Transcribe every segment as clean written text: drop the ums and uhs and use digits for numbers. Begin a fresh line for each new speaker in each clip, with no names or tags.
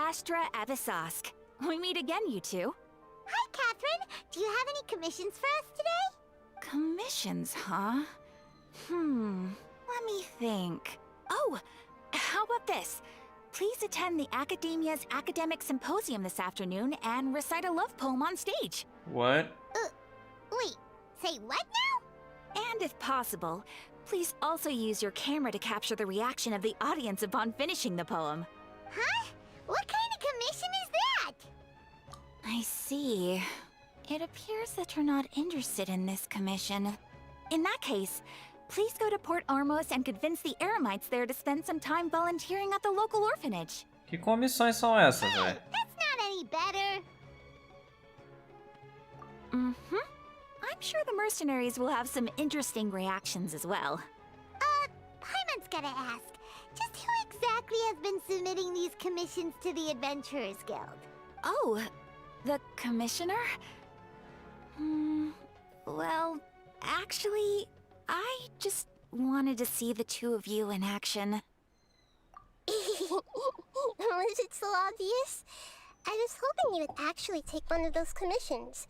Astra Abyssosque. We meet again, you two.
Hi, Catherine. Do you have any commissions for us today?
Commissions, huh? Let me think. Oh, how about this? Please attend the Academia's Academic Symposium this afternoon and recite a love poem on stage.
What?
Wait, say what now?
And if possible, please also use your camera to capture the reaction of the audience upon finishing the poem.
Huh? What kind of commission is that?
I see. It appears that you're not interested in this commission. In that case, please go to Port Ormos and convince the Eremites there to spend some time volunteering at the local orphanage.
Que comissões são essas,
Hey,
velho?
that's not any better.
I'm sure the mercenaries will have some interesting reactions as well.
Paimon's gotta ask, just who exactly has been submitting these commissions to the Adventurers Guild?
Oh, the commissioner? Well, actually, I just wanted to see the two of you in action.
Was it so obvious? I was hoping you would actually take one of those commissions.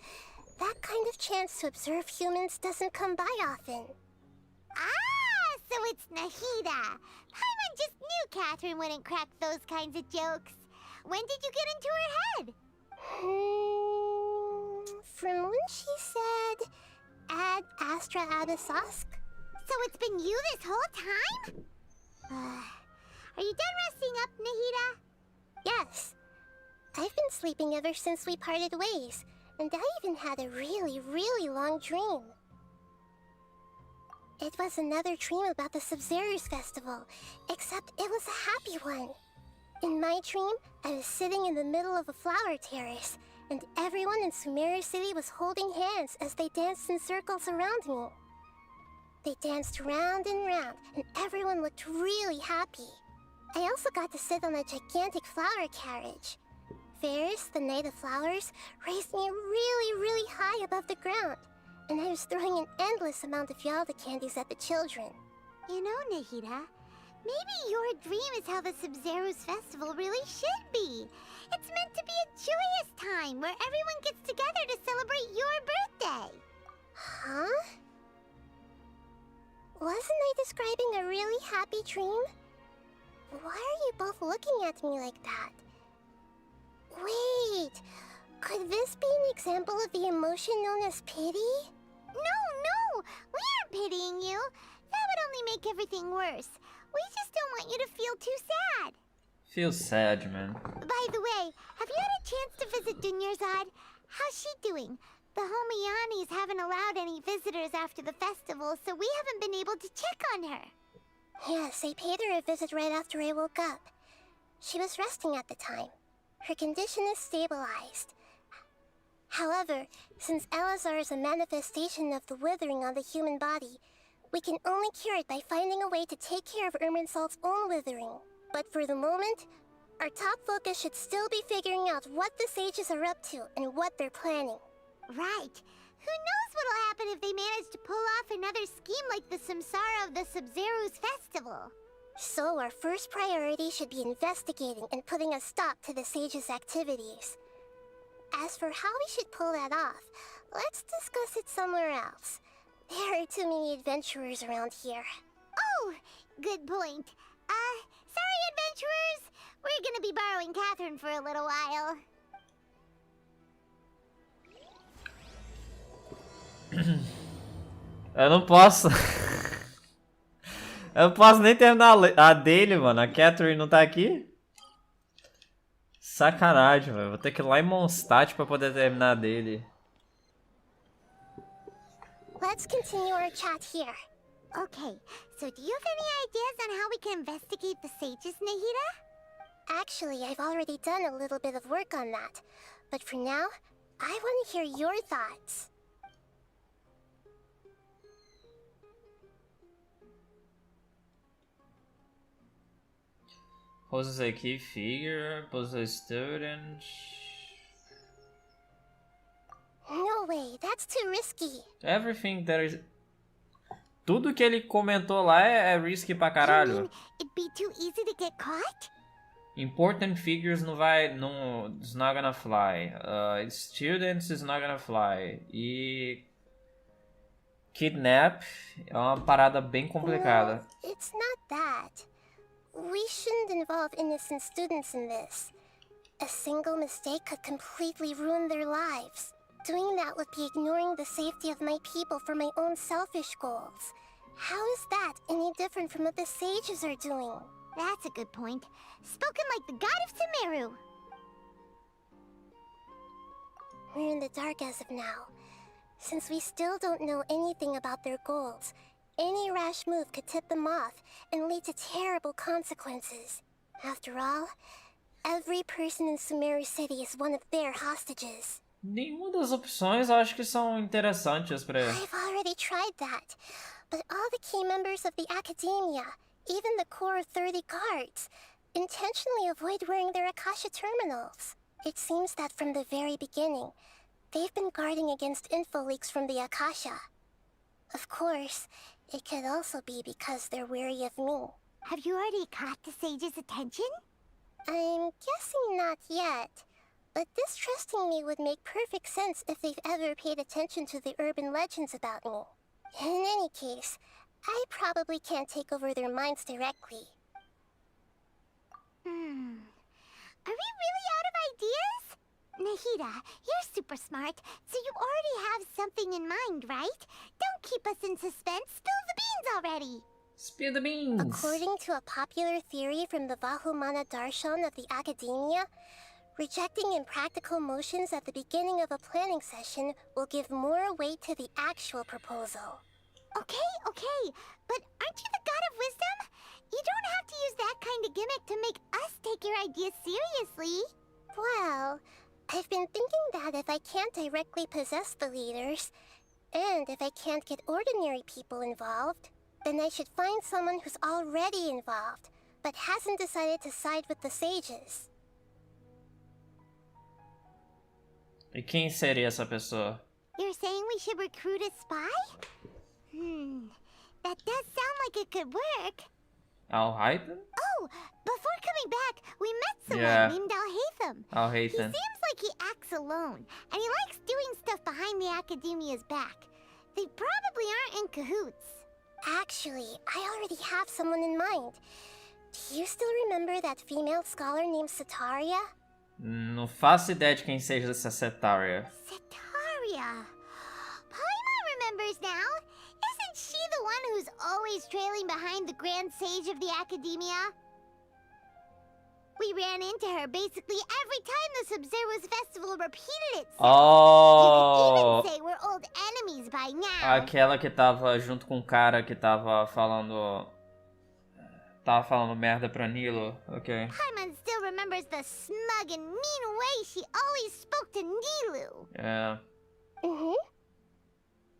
That kind of chance to observe humans doesn't come by often.
Ah, so it's Nahida. Paimon just knew Catherine wouldn't crack those kinds of jokes. When did you get into her head?
From when she said, "Ad Astra Abyssosque."
So it's been you this whole time? Are you done resting up, Nahida?
Yes. I've been sleeping ever since we parted ways, and I even had a really, really long dream. It was another dream about the Sub-Zerus festival, except it was a happy one. In my dream, I was sitting in the middle of a flower terrace, and everyone in Sumeru City was holding hands as they danced in circles around me. They danced round and round, and everyone looked really happy. I also got to sit on a gigantic flower carriage. Ferris, the Knight of Flowers, raised me really, really high above the ground, and I was throwing an endless amount of Yalda candies at the children.
You know, Nahida, maybe your dream is how the Sub-Zerus festival really should be. It's meant to be a joyous time where everyone gets together to celebrate your birthday.
Huh? Wasn't I describing a really happy dream? Why are you both looking at me like that? Wait, could this be an example of the emotion known as pity?
No, we aren't pitying you. That would only make everything worse. We just don't want you to feel too sad.
Feel sad, man.
By the way, have you had a chance to visit Dunyarzad? How's she doing? The Homianis haven't allowed any visitors after the festival, so we haven't been able to check on her.
Yes, I paid her a visit right after I woke up. She was resting at the time. Her condition is stabilized. However, since Elazar is a manifestation of the withering on the human body, we can only cure it by finding a way to take care of Irminsul's own withering. But for the moment, our top focus should still be figuring out what the sages are up to and what they're planning.
Right. Who knows what'll happen if they manage to pull off another scheme like the Samsara of the Sub-Zerus festival.
So our first priority should be investigating and putting a stop to the sages' activities. As for how we should pull that off, let's discuss it somewhere else. There are too many adventurers around here.
Oh, good point. Sorry, adventurers. We're gonna be borrowing Catherine for a little while.
Eu não posso. Eu não posso nem terminar a dele, mano. A Catherine não tá aqui? Sacanagem, velho. Vou ter que ir lá em Mondstadt pra poder terminar a dele.
Let's continue our chat here.
Okay, so do you have any ideas on how we can investigate the sages, Nahida?
Actually, I've already done a little bit of work on that. But for now, I want to hear your thoughts.
Poses a key figure, poses a student.
No way, that's too risky.
Everything that is... Tudo que ele comentou lá é risky pra
You
caralho.
mean it'd be too easy to get caught?
Important figures não vai... Não, it's not gonna fly. Students is not gonna fly. E... Kidnap é uma parada bem complicada.
No, it's not that. We shouldn't involve innocent students in this. A single mistake could completely ruin their lives. Doing that would be ignoring the safety of my people for my own selfish goals. How is that any different from what the sages are doing?
That's a good point. Spoken like the god of Sumeru.
We're in the dark as of now. Since we still don't know anything about their goals, any rash move could tip them off and lead to terrible consequences. After all, every person in Sumeru City is one of their hostages.
Nenhuma das opções eu acho que são interessantes pra...
I've already tried that, but all the key members of the Academia, even the core 30 guards, intentionally avoid wearing their Akasha terminals. It seems that from the very beginning, they've been guarding against info leaks from the Akasha. Of course, it could also be because they're wary of me.
Have you already caught the sage's attention?
I'm guessing not yet, but distrusting me would make perfect sense if they've ever paid attention to the urban legends about me. In any case, I probably can't take over their minds directly.
Are we really out of ideas? Nahida, you're super smart, so you already have something in mind, right? Don't keep us in suspense. Spill the beans already.
Spill the beans!
According to a popular theory from the Vahumana Darshan of the Academia, rejecting impractical motions at the beginning of a planning session will give more weight to the actual proposal.
Okay, but aren't you the god of wisdom? You don't have to use that kind of gimmick to make us take your ideas seriously.
Well, I've been thinking that if I can't directly possess the leaders, and if I can't get ordinary people involved, then I should find someone who's already involved, but hasn't decided to side with the sages.
E quem seria essa pessoa?
You're saying we should recruit a spy? That does sound like it could work.
Al-Haitham?
Oh, before coming back, we met someone
Yeah.
named Al-Haitham. He
Al-Haitham.
seems like he acts alone, and he likes doing stuff behind the Academia's back. They probably aren't in cahoots.
Actually, I already have someone in mind. Do you still remember that female scholar named Setaria?
Não faço ideia de quem seja essa Setaria.
Setaria. Paimon remembers now. Isn't she the one who's always trailing behind the Grand Sage of the Academia? We ran into her basically every time the Sub-Zero's festival repeated itself.
Oh!
You could even say we're old enemies by now.
Aquela que tava junto com o cara que tava falando... Tava falando merda pra Nilo. Ok.
Paimon still remembers the smug and mean way she always spoke to Nilu.
É.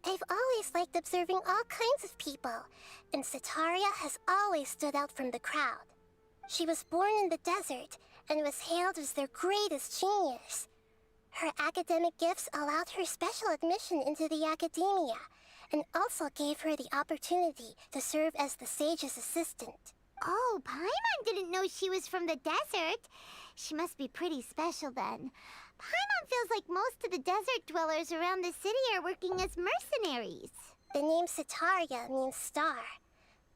I've always liked observing all kinds of people, and Setaria has always stood out from the crowd. She was born in the desert and was hailed as their greatest genius. Her academic gifts allowed her special admission into the Academia, and also gave her the opportunity to serve as the sage's assistant.
Oh, Paimon didn't know she was from the desert. She must be pretty special then. Paimon feels like most of the desert dwellers around the city are working as mercenaries.
The name Setaria means star.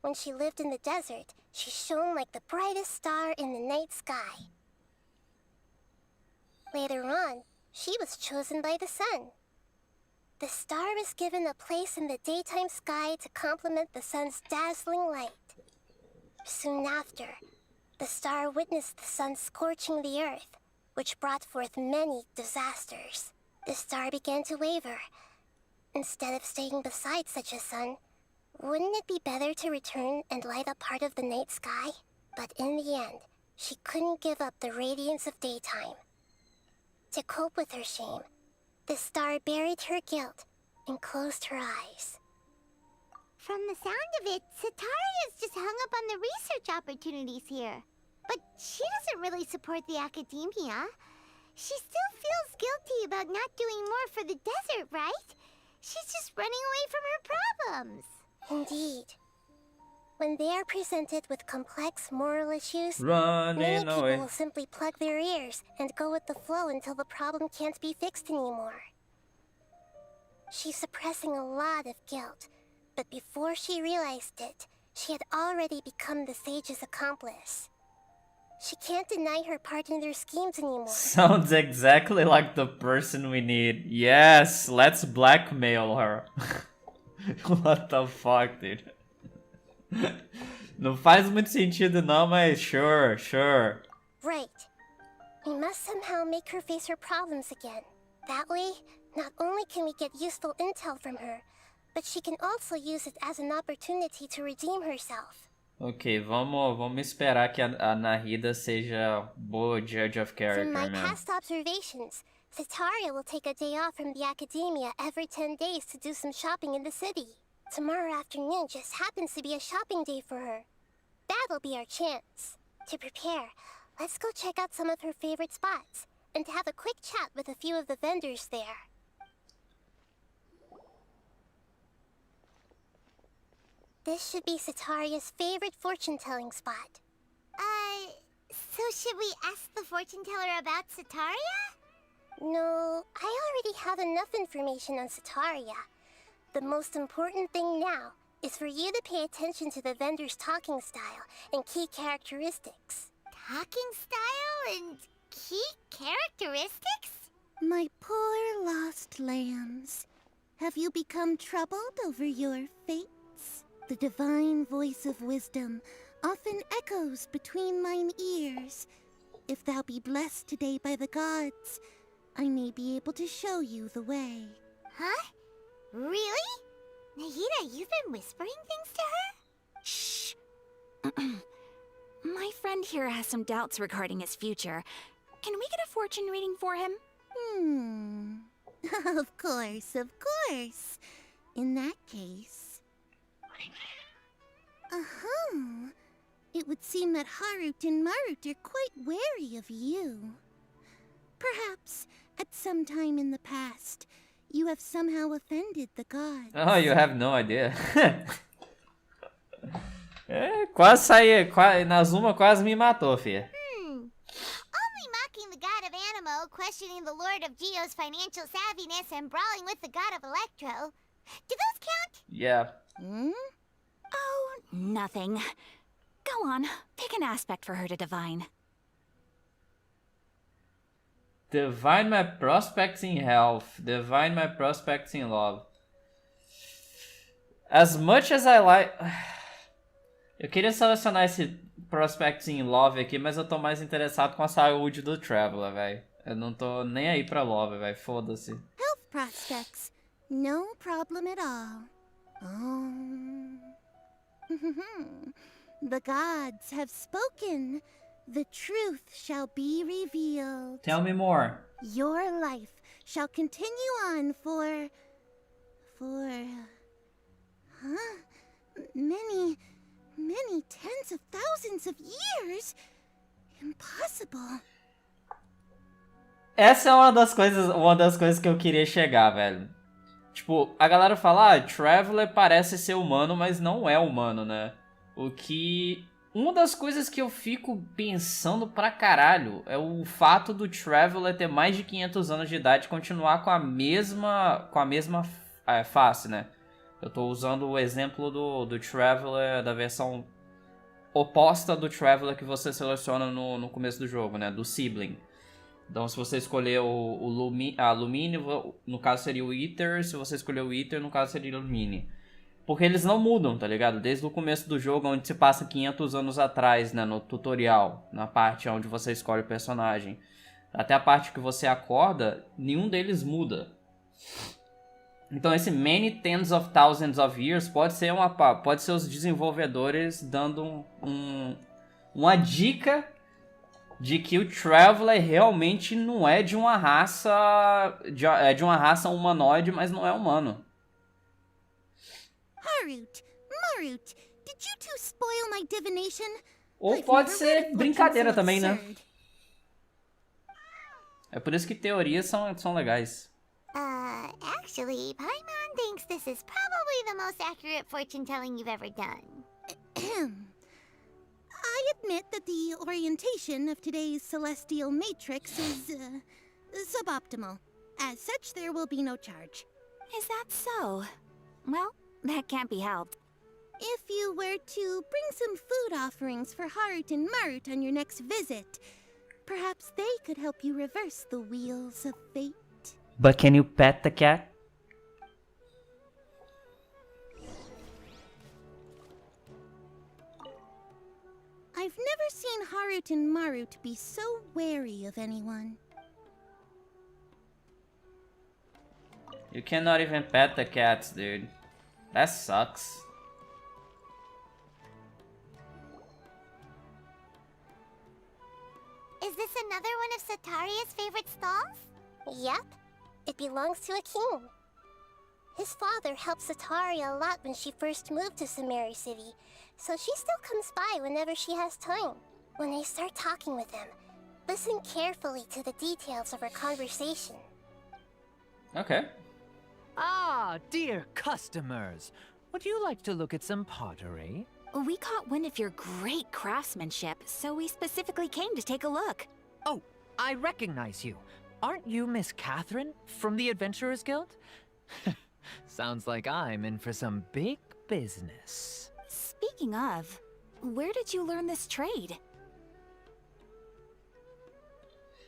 When she lived in the desert, she shone like the brightest star in the night sky. Later on, she was chosen by the sun. The star was given a place in the daytime sky to complement the sun's dazzling light. Soon after, the star witnessed the sun scorching the earth, which brought forth many disasters. The star began to waver. Instead of staying beside such a sun, wouldn't it be better to return and light up part of the night sky? But in the end, she couldn't give up the radiance of daytime. To cope with her shame, the star buried her guilt and closed her eyes.
From the sound of it, Setaria's just hung up on the research opportunities here. But she doesn't really support the Academia. She still feels guilty about not doing more for the desert, right? She's just running away from her problems.
Indeed. When they are presented with complex moral issues, many
Running
people
away.
will simply plug their ears and go with the flow until the problem can't be fixed anymore. She's suppressing a lot of guilt, but before she realized it, she had already become the sage's accomplice. She can't deny her part in their schemes anymore.
Sounds exactly like the person we need. Yes, let's blackmail her. What the fuck, dude? Não faz muito sentido não, mas sure.
Right. We must somehow make her face her problems again. That way, not only can we get useful intel from her, but she can also use it as an opportunity to redeem herself.
Ok, vamos esperar que a Nahida seja boa judge of character,
From my
man.
past observations, Sataria will take a day off from the academia every 10 days to do some shopping in the city. Tomorrow afternoon just happens to be a shopping day for her. That'll be our chance. To prepare, let's go check out some of her favorite spots, and have a quick chat with a few of the vendors there. This should be Sataria's favorite fortune-telling spot.
So should we ask the fortune teller about Sataria?
No, I already have enough information on Sataria. The most important thing now is for you to pay attention to the vendor's talking style and key characteristics.
Talking style and key characteristics?
My poor lost lambs, have you become troubled over your fates? The divine voice of wisdom often echoes between mine ears. If thou be blessed today by the gods, I may be able to show you the way.
Huh? Really? Nahida, you've been whispering things to her?
Shh. My friend here has some doubts regarding his future. Can we get a fortune reading for him?
Of course. In that case... It would seem that Harut and Marut are quite wary of you. Perhaps, at some time in the past, you have somehow offended the gods.
Oh, you have no idea. Quase saí, Nazuma quase me matou, filha.
Only mocking the god of Animo, questioning the lord of Geo's financial savviness, and brawling with the god of Electro. Do those count?
Yeah.
Oh, nothing. Go on, pick an aspect for her to divine.
Divine my prospects in health. Divine my prospects in love. As much as I like... Eu queria selecionar esse prospects in love aqui, mas eu tô mais interessado com a saúde do Traveler, velho. Eu não tô nem aí pra love, velho. Foda-se.
Health prospects. No problem at all. The gods have spoken. The truth shall be revealed.
Tell me more.
Your life shall continue on for... many tens of thousands of years? Impossible.
Essa é uma das coisas que eu queria chegar, velho. Tipo, a galera fala, Traveler parece ser humano, mas não é humano, né? Uma das coisas que eu fico pensando pra caralho é o fato do Traveler ter mais de 500 anos de idade e continuar com a mesma face, né? Eu tô usando o exemplo do Traveler, da versão oposta do Traveler que você seleciona no começo do jogo, né? Do Sibling. Então, se você escolher a Lumine, no caso seria o Ether. Se você escolher o Ether, no caso seria o Lumine. Porque eles não mudam, tá ligado? Desde o começo do jogo, onde se passa 500 anos atrás, né? No tutorial, na parte onde você escolhe o personagem. Até a parte que você acorda, nenhum deles muda. Então, esse many tens of thousands of years pode ser os desenvolvedores dando uma dica de que o Traveler realmente não é de uma raça... É de uma raça humanoide, mas não é humano.
Harut, Marut, did you two spoil my divination?
Ou
I've
pode
never
ser
read
brincadeira
so
também, né?
absurd.
É por isso que teorias são legais.
Actually, Paimon thinks this is probably the most accurate fortune telling you've ever done.
I admit that the orientation of today's celestial matrix is, suboptimal. As such, there will be no charge.
Is that so? Well, that can't be helped.
If you were to bring some food offerings for Heart and Mart on your next visit, perhaps they could help you reverse the wheels of fate.
But can you pet the cat?
I've never seen Harut and Marut be so wary of anyone.
You cannot even pet the cats, dude. That sucks.
Is this another one of Sataria's favorite stalls?
Yep, it belongs to a king. His father helped Sataria a lot when she first moved to Samari City, so she still comes by whenever she has time. When I start talking with him, listen carefully to the details of our conversation.
Okay.
Ah, dear customers. Would you like to look at some pottery?
We caught wind of your great craftsmanship, so we specifically came to take a look.
Oh, I recognize you. Aren't you Miss Catherine from the Adventurers Guild? Sounds like I'm in for some big business.
Speaking of, where did you learn this trade?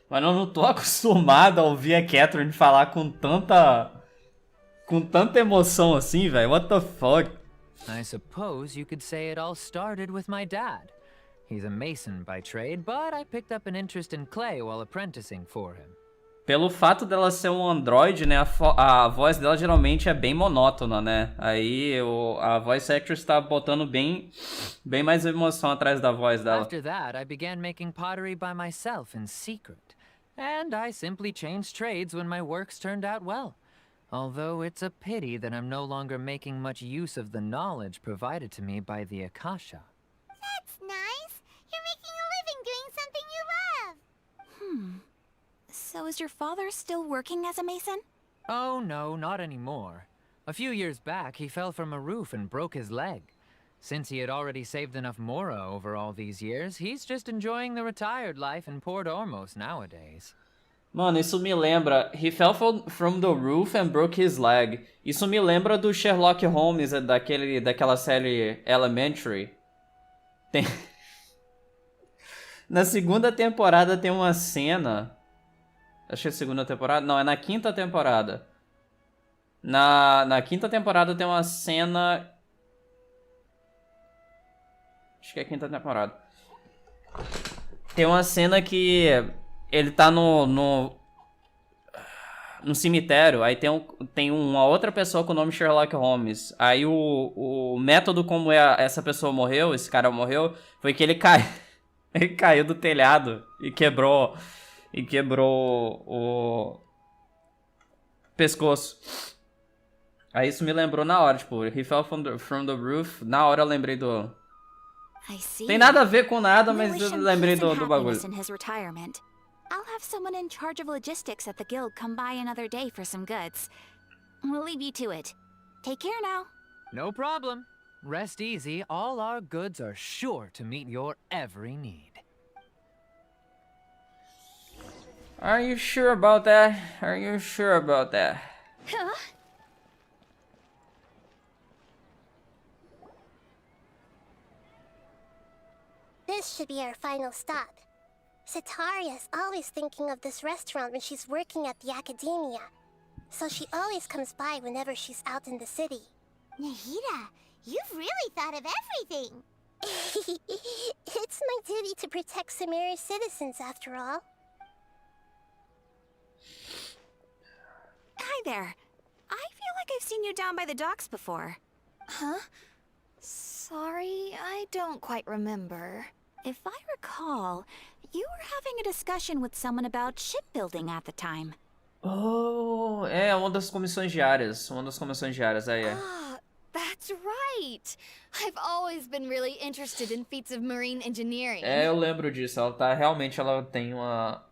Mano, eu não tô acostumado a ouvir a Catherine falar com tanta emoção assim, velho. What the fuck?
I suppose you could say it all started with my dad. He's a mason by trade, but I picked up an interest in clay while apprenticing for him.
Pelo fato dela ser um android, né, a voz dela geralmente é bem monótona, né? Aí a voice actress tá botando bem mais emoção atrás da voz dela.
After that, I began making pottery by myself in secret. And I simply changed trades when my works turned out well. Although it's a pity that I'm no longer making much use of the knowledge provided to me by the Akasha.
That's nice. You're making a living doing something you love.
So is your father still working as a mason?
Oh no, not anymore. A few years back, he fell from a roof and broke his leg. Since he had already saved enough mora over all these years, he's just enjoying the retired life in Port Ormos nowadays.
Mano, isso me lembra... He fell from the roof and broke his leg. Isso me lembra do Sherlock Holmes, daquela série Elementary. Tem... Na segunda temporada tem uma cena... Acho que é a segunda temporada? Não, é na quinta temporada. Na quinta temporada tem uma cena... Acho que é a quinta temporada. Tem uma cena que ele tá no cemitério, aí tem uma outra pessoa com o nome Sherlock Holmes. Aí o método como essa pessoa morreu, esse cara morreu, foi que ele caiu do telhado e quebrou o pescoço. Aí isso me lembrou na hora, tipo, he fell from the roof, na hora eu lembrei do...
I see.
Tem nada a ver com nada,
We
mas
wish
eu
him
lembrei
peace and
do bagulho.
happiness in his retirement. I'll have someone in charge of logistics at the guild come by another day for some goods. We'll leave you to it. Take care now.
No problem. Rest easy, all our goods are sure to meet your every need.
Are you sure about that? Are you sure about that?
Huh?
This should be our final stop. Sataria's always thinking of this restaurant when she's working at the academia, so she always comes by whenever she's out in the city.
Nahida, you've really thought of everything.
It's my duty to protect Samari's citizens, after all.
Hi there. I feel like I've seen you down by the docks before.
Huh? Sorry, I don't quite remember.
If I recall, you were having a discussion with someone about shipbuilding at the time.
Oh, é uma das comissões diárias. Uma das comissões diárias, aí é.
Ah, that's right. I've always been really interested in feats of marine engineering.
É, eu lembro disso. Ela tem uma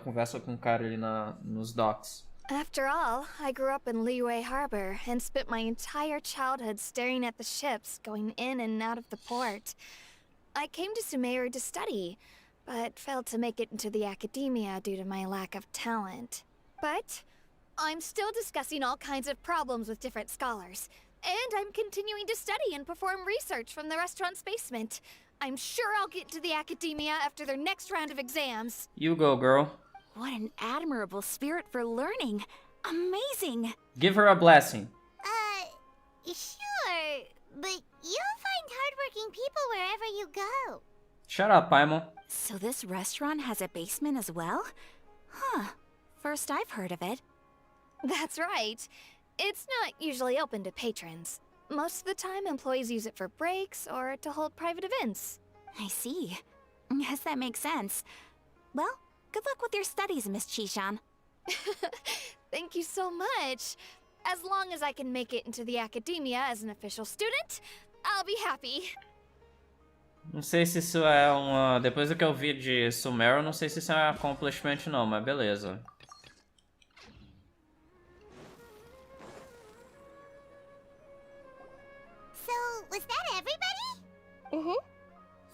conversa com o cara ali nos docks.
After all, I grew up in Liyue Harbor and spent my entire childhood staring at the ships going in and out of the port. I came to Sumeru to study, but failed to make it into the academia due to my lack of talent. But I'm still discussing all kinds of problems with different scholars, and I'm continuing to study and perform research from the restaurant's basement. I'm sure I'll get to the academia after their next round of exams.
You go, girl.
What an admirable spirit for learning. Amazing.
Give her a blessing.
Sure, but you'll find hardworking people wherever you go.
Shut up, Paimon.
So this restaurant has a basement as well? Huh. First I've heard of it.
That's right. It's not usually open to patrons. Most of the time, employees use it for breaks or to hold private events.
I see. Guess that makes sense. Well, good luck with your studies, Miss Chishan.
Thank you so much. As long as I can make it into the academia as an official student, I'll be happy.
Não sei se isso é uma... Depois do que eu vi de Sumeru, não sei se isso é um accomplishment não, mas beleza.
So, was that everybody?
Mm-hmm.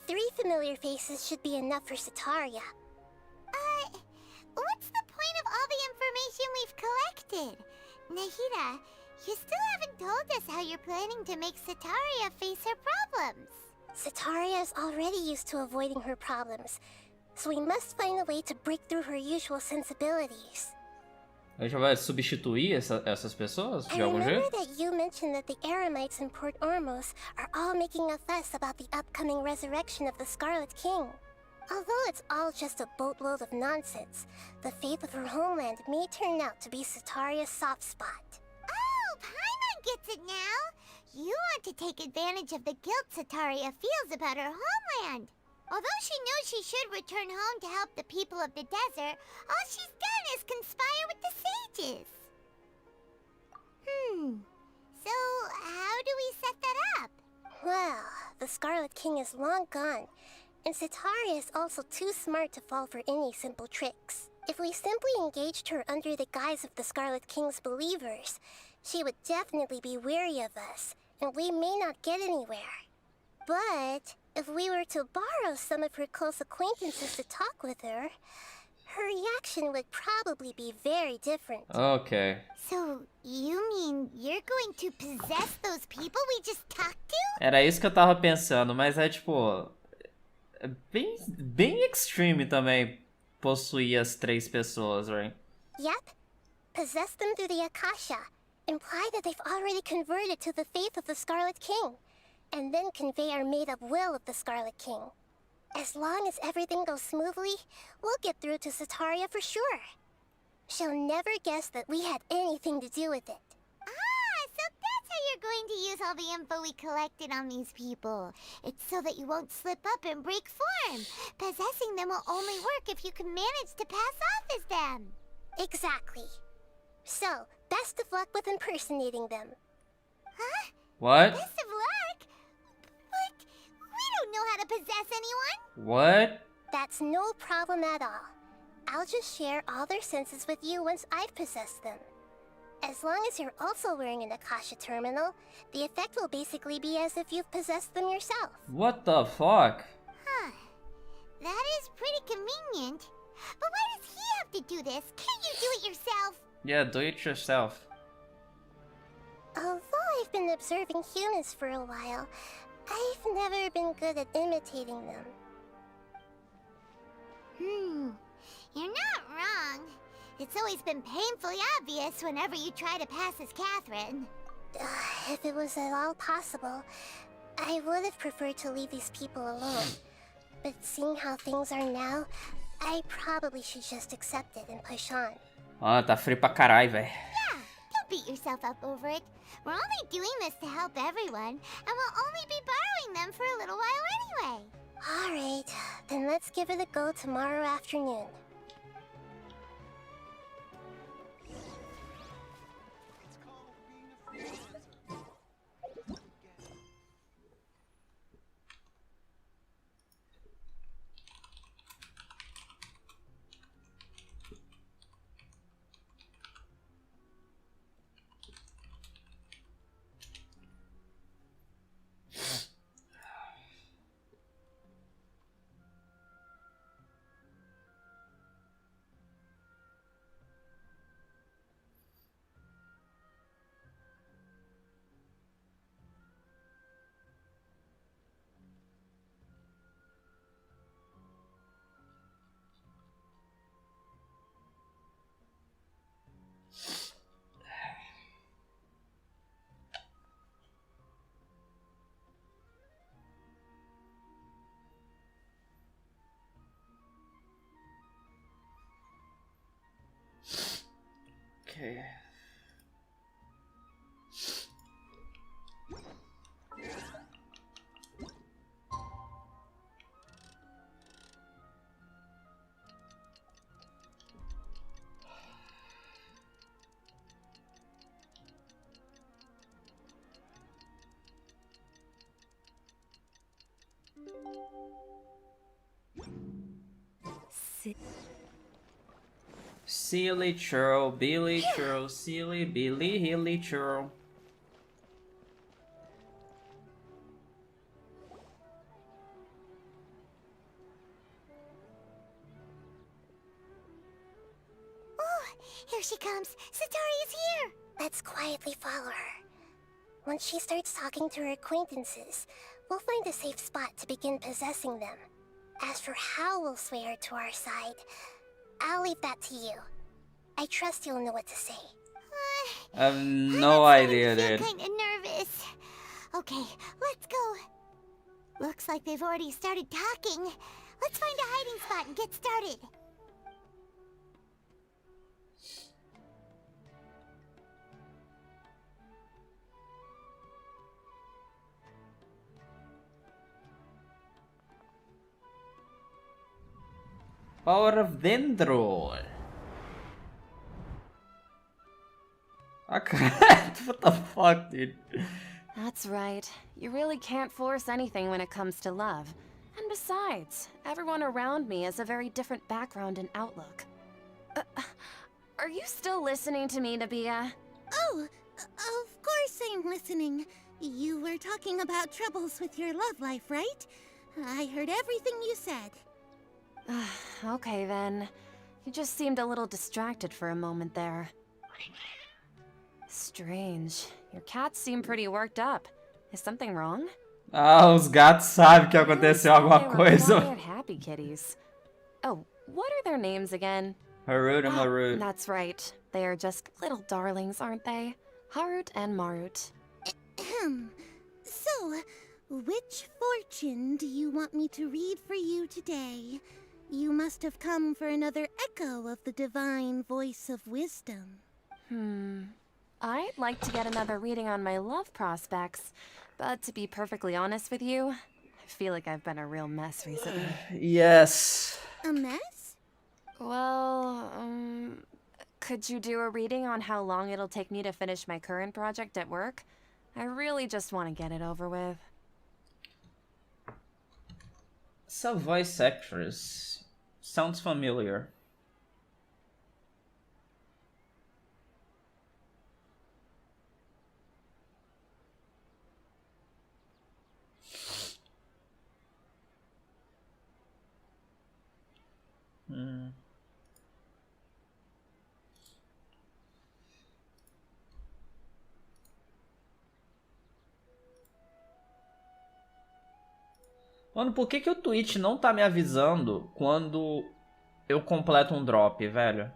3 familiar faces should be enough for Sataria.
What's the point of all the information we've collected? Nahida, you still haven't told us how you're planning to make Sataria face her problems.
Sataria is already used to avoiding her problems, so we must find a way to break through her usual sensibilities.
A gente vai substituir essas pessoas de
I
algum
remember
jeito?
that you mentioned that the Eremites in Port Ormos are all making a fuss about the upcoming resurrection of the Scarlet King. Although it's all just a boatload of nonsense, the faith of her homeland may turn out to be Sataria's soft spot.
Oh, Paimon gets it now. You want to take advantage of the guilt Sataria feels about her homeland. Although she knows she should return home to help the people of the desert, all she's done is conspire with the sages. So how do we set that up?
Well, the Scarlet King is long gone, and Sataria is also too smart to fall for any simple tricks. If we simply engaged her under the guise of the Scarlet King's believers, she would definitely be wary of us, and we may not get anywhere. But if we were to borrow some of her close acquaintances to talk with her, her reaction would probably be very different.
Ok.
So, you mean you're going to possess those people we just talked to?
Era isso que eu tava pensando, mas é tipo... é bem extreme também possuir as 3 pessoas, right?
Yep. Possess them through the Akasha. Imply that they've already converted to the faith of the Scarlet King. And then convey our made-up will of the Scarlet King. As long as everything goes smoothly, we'll get through to Sataria for sure. She'll never guess that we had anything to do with it.
Ah, so that's how you're going to use all the info we collected on these people. It's so that you won't slip up and break form. Possessing them will only work if you can manage to pass off as them.
Exactly. So, best of luck with impersonating them.
Huh?
What?
Best of luck? But we don't know how to possess anyone.
What?
That's no problem at all. I'll just share all their senses with you once I've possessed them. As long as you're also wearing an Akasha terminal, the effect will basically be as if you've possessed them yourself.
What the fuck?
Huh. That is pretty convenient. But why does he have to do this? Can't you do it yourself?
Yeah, do it yourself.
Although I've been observing humans for a while, I've never been good at imitating them.
You're not wrong. It's always been painfully obvious whenever you try to pass as Catherine.
If it was at all possible, I would have preferred to leave these people alone. But seeing how things are now, I probably should just accept it and push on.
Ah, tá frio pra caralho, velho.
Yeah, don't beat yourself up over it. We're only doing this to help everyone, and we'll only be borrowing them for a little while anyway.
Alright, then let's give it a go tomorrow afternoon.
Okay. Silly churl, Billy churl, silly Billy hilly churl.
Oh, here she comes. Satori is here.
Let's quietly follow her. Once she starts talking to her acquaintances, we'll find a safe spot to begin possessing them. As for how we'll sway her to our side, I'll leave that to you. I trust you'll know what to say.
I have no idea,
I'm
dude.
kind of nervous. Okay, let's go. Looks like they've already started talking. Let's find a hiding spot and get started.
Power of Dendro. Okay. What the fuck, dude?
That's right. You really can't force anything when it comes to love. And besides, everyone around me has a very different background and outlook. Are you still listening to me, Nahida?
Oh, of course I'm listening. You were talking about troubles with your love life, right? I heard everything you said.
Okay then. You just seemed a little distracted for a moment there. Strange. Your cats seem pretty worked up. Is something wrong?
Ah, os gatos sabem que aconteceu alguma
They were
coisa.
quiet, happy kitties. Oh, what are their names again?
Harut and
Ah,
Marut.
that's right. They are just little darlings, aren't they? Harut and Marut.
Ahem. So, which fortune do you want me to read for you today? You must have come for another echo of the divine voice of wisdom.
I'd like to get another reading on my love prospects, but to be perfectly honest with you, I feel like I've been a real mess recently.
Yes.
A mess?
Well, could you do a reading on how long it'll take me to finish my current project at work? I really just want to get it over with.
Essa voice actress sounds familiar. Mano, por que o Twitch não tá me avisando quando eu completo um drop, velho?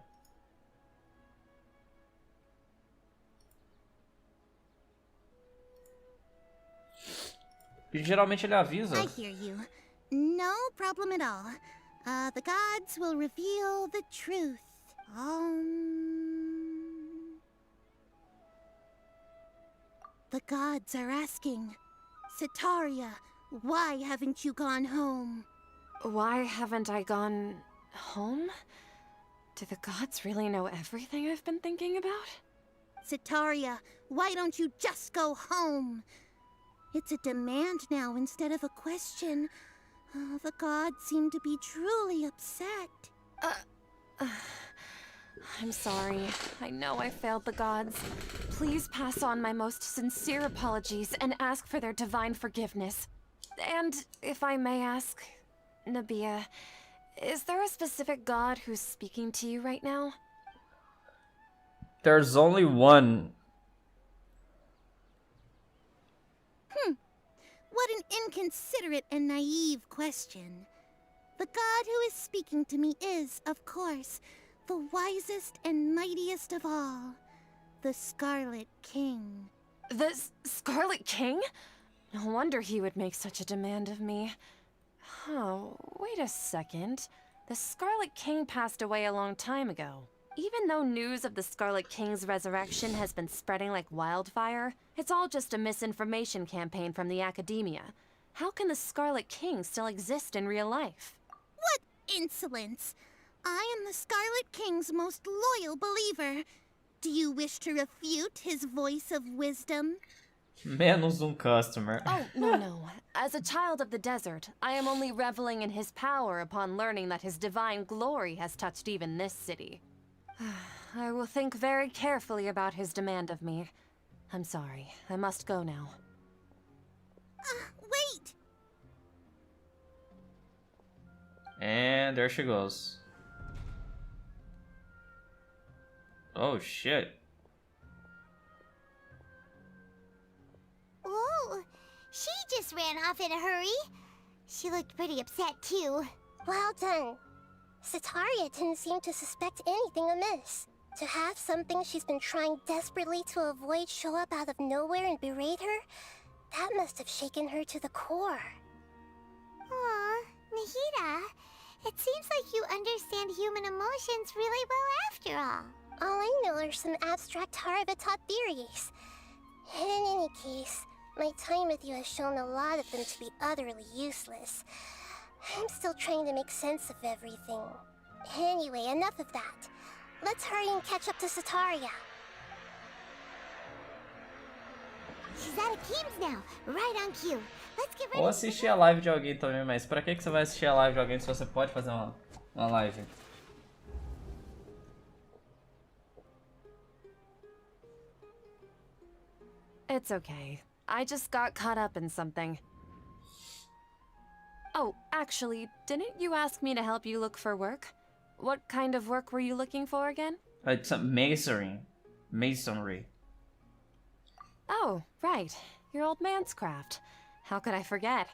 Geralmente ele avisa.
I hear you. No problem at all. The gods will reveal the truth. The gods are asking, Sataria, why haven't you gone home?
Why haven't I gone home? Do the gods really know everything I've been thinking about?
Sataria, why don't you just go home? It's a demand now instead of a question. The gods seem to be truly upset.
I'm sorry. I know I failed the gods. Please pass on my most sincere apologies and ask for their divine forgiveness. And if I may ask, Nahida, is there a specific god who's speaking to you right now?
There's only one.
What an inconsiderate and naive question. The god who is speaking to me is, of course, the wisest and mightiest of all, the Scarlet King.
The Scarlet King? No wonder he would make such a demand of me. Oh, wait a second. The Scarlet King passed away a long time ago. Even though news of the Scarlet King's resurrection has been spreading like wildfire, it's all just a misinformation campaign from the academia. How can the Scarlet King still exist in real life?
What insolence! I am the Scarlet King's most loyal believer. Do you wish to refute his voice of wisdom?
Menos customer.
Oh, no. As a child of the desert, I am only reveling in his power upon learning that his divine glory has touched even this city. I will think very carefully about his demand of me. I'm sorry. I must go now.
Wait!
And there she goes. Oh, shit.
Whoa! She just ran off in a hurry. She looked pretty upset, too.
Well done. Sataria didn't seem to suspect anything amiss. To have something she's been trying desperately to avoid show up out of nowhere and berate her, that must have shaken her to the core.
Aw, Nahida, it seems like you understand human emotions really well after all.
All I know are some abstract Harvard-taught theories. In any case, my time with you has shown a lot of them to be utterly useless. I'm still trying to make sense of everything. Anyway, enough of that. Let's hurry and catch up to Sataria.
She's at Akim's now, right on cue. Let's get ready.
Ou assistir a live de alguém também, mas pra que você vai assistir a live de alguém se você pode fazer uma live?
It's okay. I just got caught up in something. Oh, actually, didn't you ask me to help you look for work? What kind of work were you looking for again?
It's masonry.
Oh, right. Your old man's craft. How could I forget?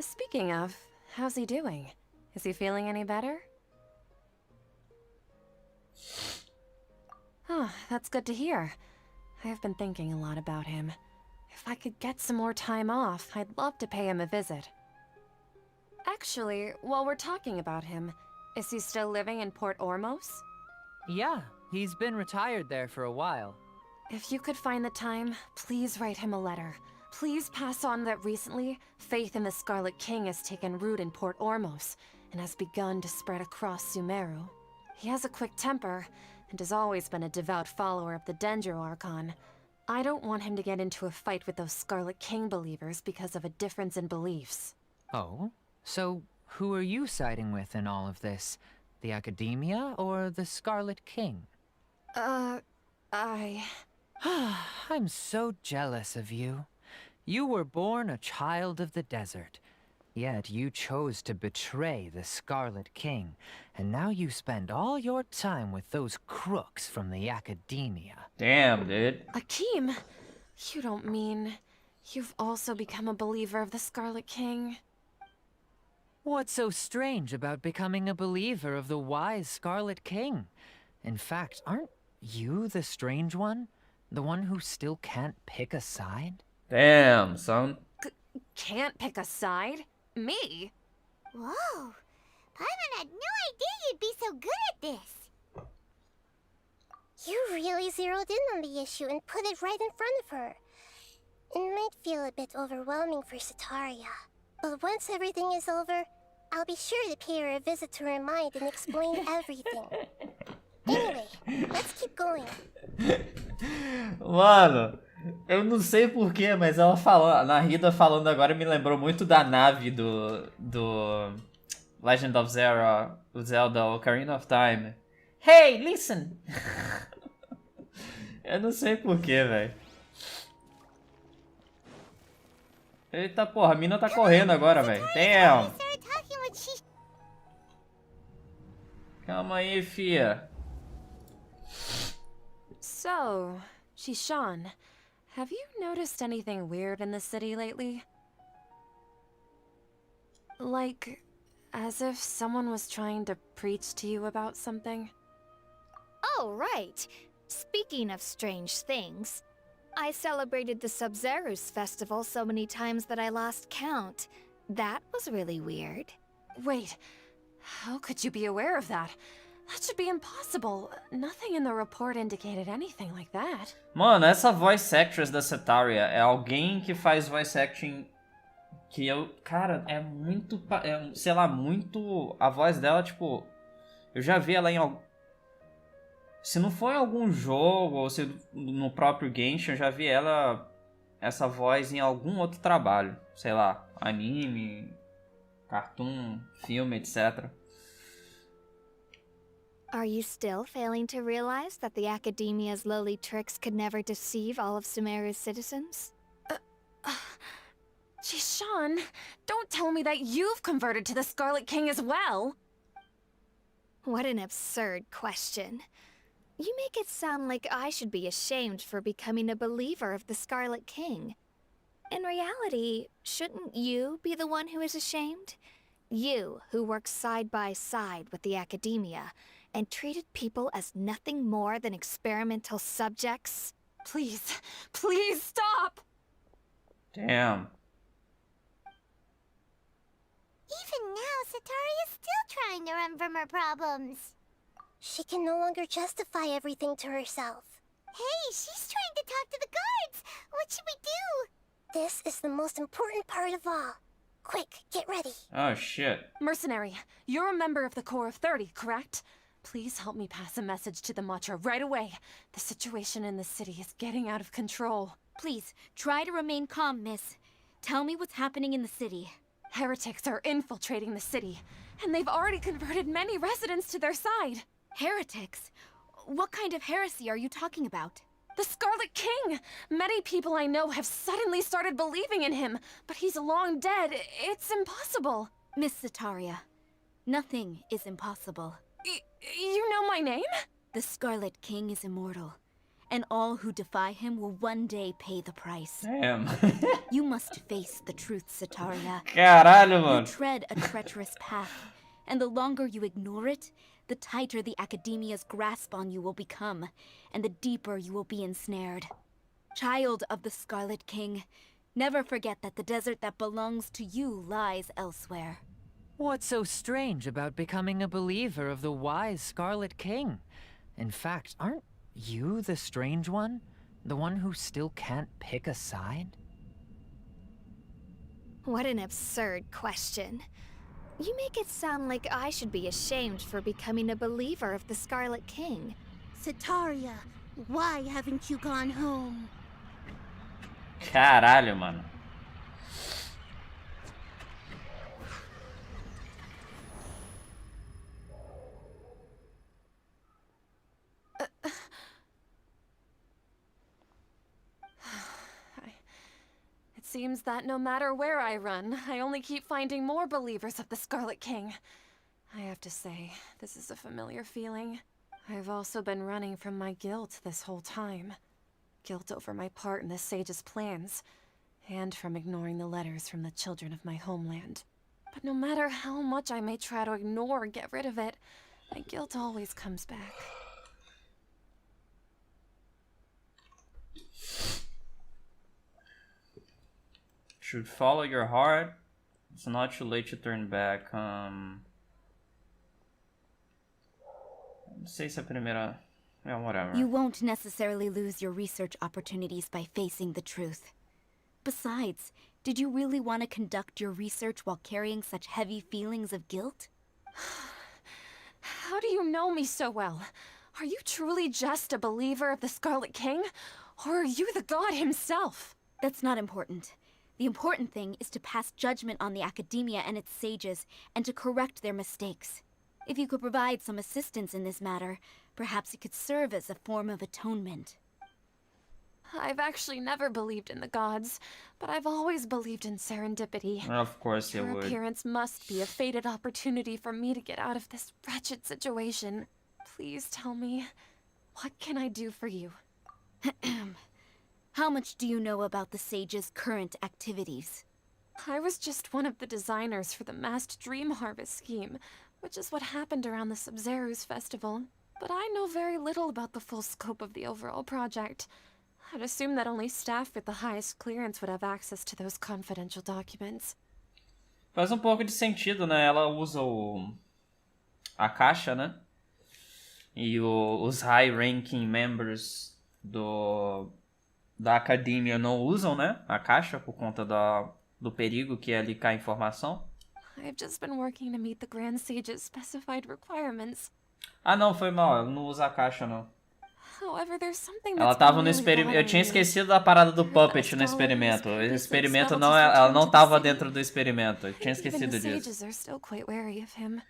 Speaking of, how's he doing? Is he feeling any better? Oh, that's good to hear. I have been thinking a lot about him. If I could get some more time off, I'd love to pay him a visit. Actually, while we're talking about him, is he still living in Port Ormos?
Yeah, he's been retired there for a while.
If you could find the time, please write him a letter. Please pass on that recently, faith in the Scarlet King has taken root in Port Ormos and has begun to spread across Sumeru. He has a quick temper and has always been a devout follower of the Dendro Archon. I don't want him to get into a fight with those Scarlet King believers because of a difference in beliefs.
Oh? So, who are you siding with in all of this? The Academia or the Scarlet King? I'm so jealous of you. You were born a child of the desert, yet you chose to betray the Scarlet King, and now you spend all your time with those crooks from the Academia.
Damn, dude.
Akeem, you don't mean you've also become a believer of the Scarlet King?
What's so strange about becoming a believer of the wise Scarlet King? In fact, aren't you the strange one? The one who still can't pick a side?
Damn, son.
Can't pick a side? Me?
Whoa, Paimon had no idea you'd be so good at this.
You really zeroed in on the issue and put it right in front of her. It might feel a bit overwhelming for Sataria, but once everything is over, I'll be sure to pay her a visit to her mind and explain everything. Anyway, let's keep going.
Mano, eu não sei porquê, mas ela falou, a Nahida falando agora me lembrou muito da nave do Legend of Zelda, Ocarina of Time. Hey, listen! Eu não sei porquê, velho. Eita porra, a mina tá correndo agora, velho. Damn! Calma aí, fia.
So, Shishan, have you noticed anything weird in the city lately? Like, as if someone was trying to preach to you about something?
Oh, right. Speaking of strange things, I celebrated the Sub-Zerus festival so many times that I lost count. That was really weird.
Wait, how could you be aware of that? That should be impossible. Nothing in the report indicated anything like that.
Mano, essa voice actress da Cetaria é alguém que faz voice acting que eu... Cara, é muito... sei lá, muito... A voz dela, tipo... Eu já vi ela em algum... Se não for em algum jogo, ou se no próprio Genshin, eu já vi ela... Essa voz em algum outro trabalho. Sei lá, anime, cartoon, filme, etc.
Are you still failing to realize that the Academia's lowly tricks could never deceive all of Sumeru's citizens?
Jishan, don't tell me that you've converted to the Scarlet King as well!
What an absurd question. You make it sound like I should be ashamed for becoming a believer of the Scarlet King. In reality, shouldn't you be the one who is ashamed? You, who works side by side with the Academia, and treated people as nothing more than experimental subjects?
Please, please stop!
Damn.
Even now, Satari is still trying to run from her problems.
She can no longer justify everything to herself.
Hey, she's trying to talk to the guards. What should we do?
This is the most important part of all. Quick, get ready.
Oh, shit.
Mercenary, you're a member of the Corps of 30, correct? Please help me pass a message to the Matra right away. The situation in the city is getting out of control.
Please, try to remain calm, miss. Tell me what's happening in the city.
Heretics are infiltrating the city, and they've already converted many residents to their side.
Heretics? What kind of heresy are you talking about?
The Scarlet King! Many people I know have suddenly started believing in him, but he's long dead. It's impossible.
Miss Sataria, nothing is impossible.
You know my name?
The Scarlet King is immortal, and all who defy him will one day pay the price.
Damn.
You must face the truth, Sataria.
Caralho,
You
mano.
tread a treacherous path, and the longer you ignore it, the tighter the Academia's grasp on you will become, and the deeper you will be ensnared. Child of the Scarlet King, never forget that the desert that belongs to you lies elsewhere.
What's so strange about becoming a believer of the wise Scarlet King? In fact, aren't you the strange one? The one who still can't pick a side?
What an absurd question. You make it sound like I should be ashamed for becoming a believer of the Scarlet King.
Sataria, why haven't you gone home?
Caralho, mano.
It seems that no matter where I run, I only keep finding more believers of the Scarlet King. I have to say, this is a familiar feeling. I've also been running from my guilt this whole time. Guilt over my part in the Sage's plans, and from ignoring the letters from the children of my homeland. But no matter how much I may try to ignore or get rid of it, my guilt always comes back.
Should follow your heart. It's not too late to turn back. Não sei se a primeira... Yeah, whatever.
You won't necessarily lose your research opportunities by facing the truth. Besides, did you really want to conduct your research while carrying such heavy feelings of guilt?
How do you know me so well? Are you truly just a believer of the Scarlet King? Or are you the god himself?
That's not important. The important thing is to pass judgment on the Academia and its sages, and to correct their mistakes. If you could provide some assistance in this matter, perhaps it could serve as a form of atonement.
I've actually never believed in the gods, but I've always believed in serendipity.
Of course you
Your
would.
appearance must be a fated opportunity for me to get out of this wretched situation. Please tell me, what can I do for you?
How much do you know about the sage's current activities?
I was just one of the designers for the massed dream harvest scheme, which is what happened around the Sub-Zeru's festival. But I know very little about the full scope of the overall project. I'd assume that only staff with the highest clearance would have access to those confidential documents.
Faz um pouco de sentido, né? Ela usa a caixa, né? e os high-ranking members da academia não usam, né, a caixa por conta do perigo que é ali cair informação.
I've just been working to meet the Grand Sage's specified requirements.
Ah, não, foi mal. Ela não usa a caixa, não.
However, there's something
Ela
that's
tava no
really
experimento. Eu
bothering
tinha
me.
esquecido da parada do puppet no experimento. O experimento não, ela não tava dentro do experimento. Eu tinha esquecido
Even the
disso.
sages are still quite wary of him.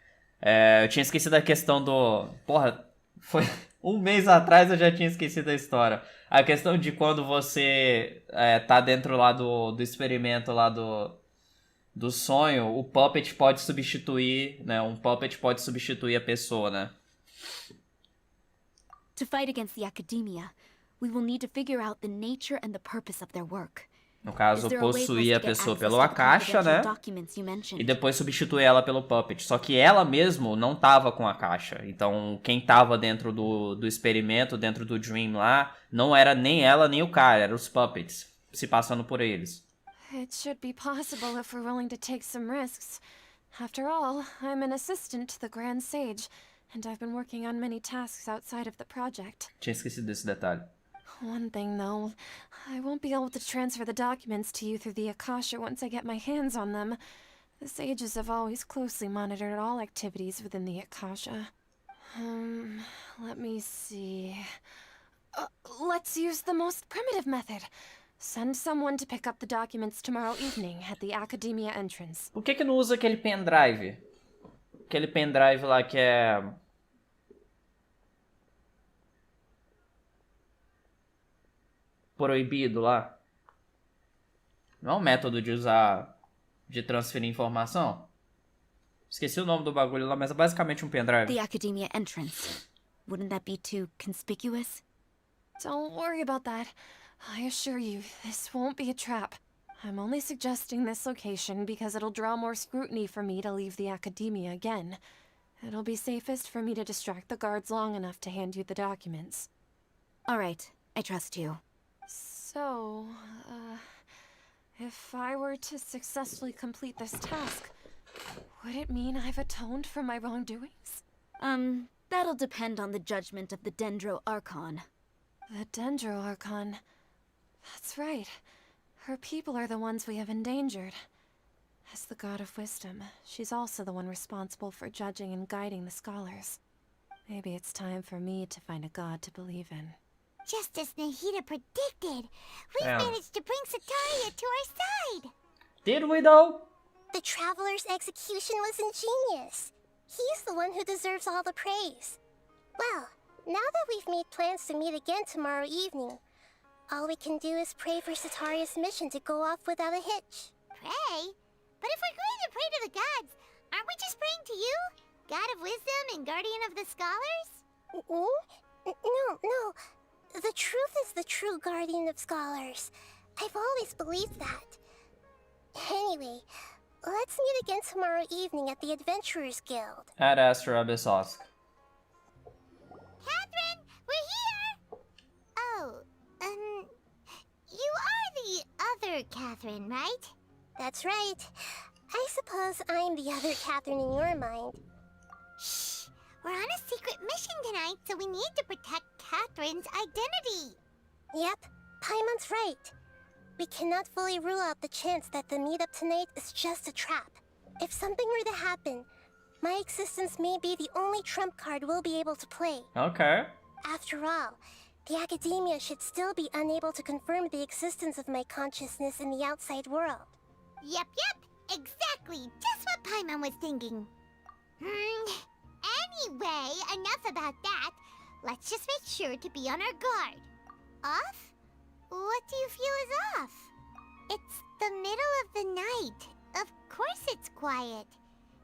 Eu tinha esquecido a questão do... Porra, foi um mês atrás eu já tinha esquecido a história. A questão de quando você tá dentro lá do experimento lá do sonho, o puppet pode substituir, né? Um puppet pode substituir a pessoa, né?
To fight against the academia, we will need to figure out the nature and the purpose of their work.
No caso, possuir a pessoa pela caixa, né? E depois substituir ela pelo puppet. Só que ela mesmo não tava com a caixa. Então, quem tava dentro do experimento, dentro do dream lá, não era nem ela nem o cara, eram os puppets, se passando por eles.
It should be possible if we're willing to take some risks. After all, I'm an assistant to the Grand Sage, and I've been working on many tasks outside of the project.
Tinha esquecido desse detalhe.
One thing, though, I won't be able to transfer the documents to you through the Akasha once I get my hands on them. The sages have always closely monitored all activities within the Akasha. Let me see. Let's use the most primitive method. Send someone to pick up the documents tomorrow evening at the Academia entrance.
Por que não usa aquele pendrive? Aquele pendrive lá que é... proibido lá. Não é um método de usar... de transferir informação? Esqueci o nome do bagulho lá, mas é basicamente um pendrive.
The Academia entrance. Wouldn't that be too conspicuous?
Don't worry about that. I assure you, this won't be a trap. I'm only suggesting this location because it'll draw more scrutiny for me to leave the Academia again. It'll be safest for me to distract the guards long enough to hand you the documents.
All right, I trust you.
So, if I were to successfully complete this task, would it mean I've atoned for my wrongdoings?
That'll depend on the judgment of the Dendro Archon.
The Dendro Archon. That's right. Her people are the ones we have endangered. As the God of Wisdom, she's also the one responsible for judging and guiding the scholars. Maybe it's time for me to find a god to believe in.
Just as Nahida predicted, we've managed to bring Sataria to our side!
Did we though?
The Traveler's execution was ingenious. He's the one who deserves all the praise. Well, now that we've made plans to meet again tomorrow evening, all we can do is pray for Sataria's mission to go off without a hitch.
Pray? But if we're going to pray to the gods, aren't we just praying to you? God of Wisdom and Guardian of the Scholars?
No. The truth is the true Guardian of Scholars. I've always believed that. Anyway, let's meet again tomorrow evening at the Adventurers Guild.
At Astra Abyssosk.
Catherine, we're here! Oh, you are the other Catherine, right?
That's right. I suppose I'm the other Catherine in your mind.
Shh! We're on a secret mission tonight, so we need to protect Catherine's identity.
Yep, Paimon's right. We cannot fully rule out the chance that the meetup tonight is just a trap. If something were to happen, my existence may be the only trump card we'll be able to play.
Okay.
After all, the Academia should still be unable to confirm the existence of my consciousness in the outside world.
Yep, exactly, just what Paimon was thinking. Anyway, enough about that. Let's just make sure to be on our guard. Off? What do you feel is off? It's the middle of the night. Of course it's quiet.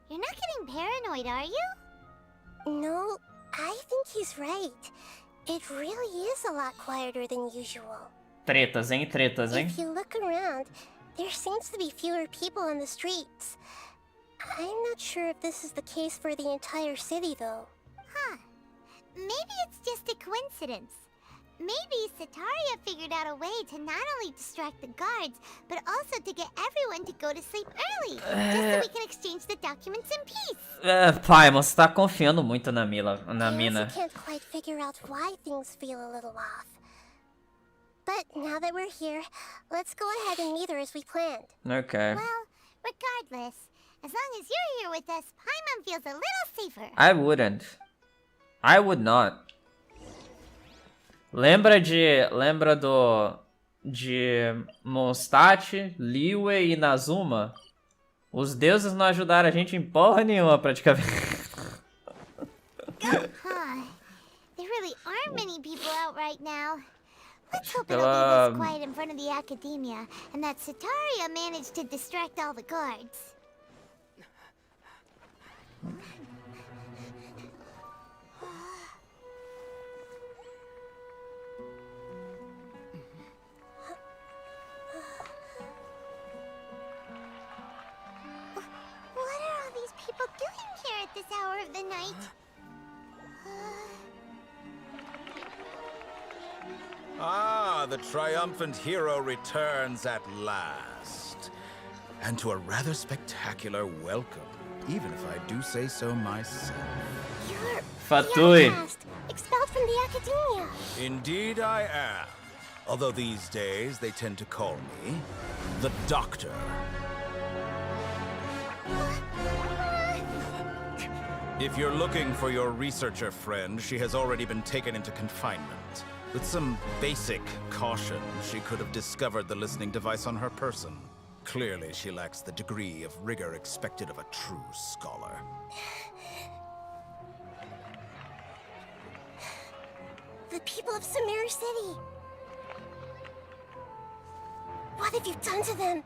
You're not getting paranoid, are you?
No, I think he's right. It really is a lot quieter than usual.
Tretas, hein?
If you look around, there seems to be fewer people on the streets. I'm not sure if this is the case for the entire city, though.
Huh. Maybe it's just a coincidence. maybe Sataria figured out a way to not only distract the guards, but also to get everyone to go to sleep early, just so we can exchange the documents in peace.
Pai, você tá confiando muito na
I
mina.
also can't quite figure out why things feel a little off. But now that we're here, let's go ahead and meet her as we planned.
Okay.
Well, regardless, as long as you're here with us, Paimon feels a little safer.
I wouldn't. I would not. Lembra de Mondstadt, Liyue e Nazuma? Os deuses não ajudaram a gente em porra nenhuma, praticamente.
Huh. There really aren't many people out right now. Let's hope it'll be this quiet in front of the academia, and that Sataria managed to distract all the guards. What are all these people doing here at this hour of the night?
Ah, the triumphant hero returns at last. And to a rather spectacular welcome, even if I do say so myself.
You're
Fatui.
the outcast, expelled from the academia.
Indeed I am. Although these days they tend to call me the Doctor. If you're looking for your researcher friend, she has already been taken into confinement. With some basic caution, she could have discovered the listening device on her person. Clearly, she lacks the degree of rigor expected of a true scholar.
The people of Sumeru City. What have you done to them?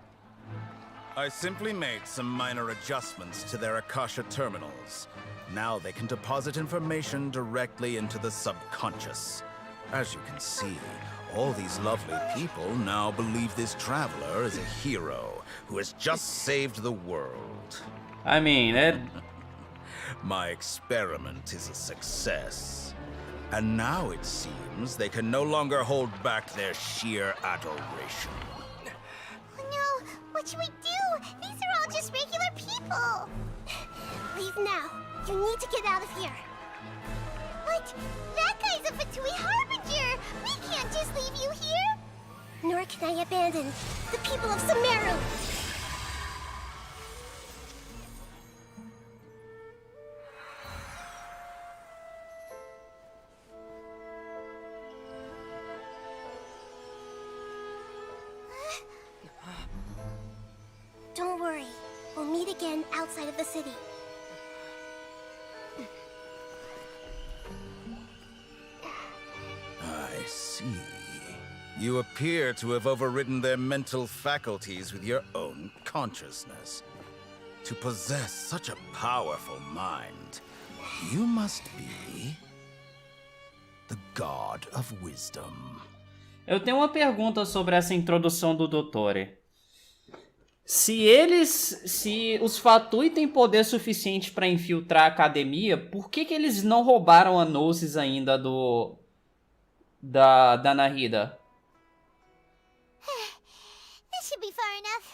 I simply made some minor adjustments to their Akasha terminals. Now they can deposit information directly into the subconscious. As you can see, all these lovely people now believe this traveler is a hero who has just saved the world.
I mean,
My experiment is a success. And now it seems they can no longer hold back their sheer adoration.
No, what should we do? These are all just regular people.
Leave now. You need to get out of here.
But that guy's a Fatui Harbinger. We can't just leave you here.
Nor can I abandon the people of Sumeru. Don't worry. We'll meet again outside of the city.
I see. You appear to have overridden their mental faculties with your own consciousness. To possess such a powerful mind, you must be the God of Wisdom.
eu tenho uma pergunta sobre essa introdução do Dottore. Se os Fatui têm poder suficiente para infiltrar a academia, por que eles não roubaram a Gnosis ainda da Nahida?
This should be far enough.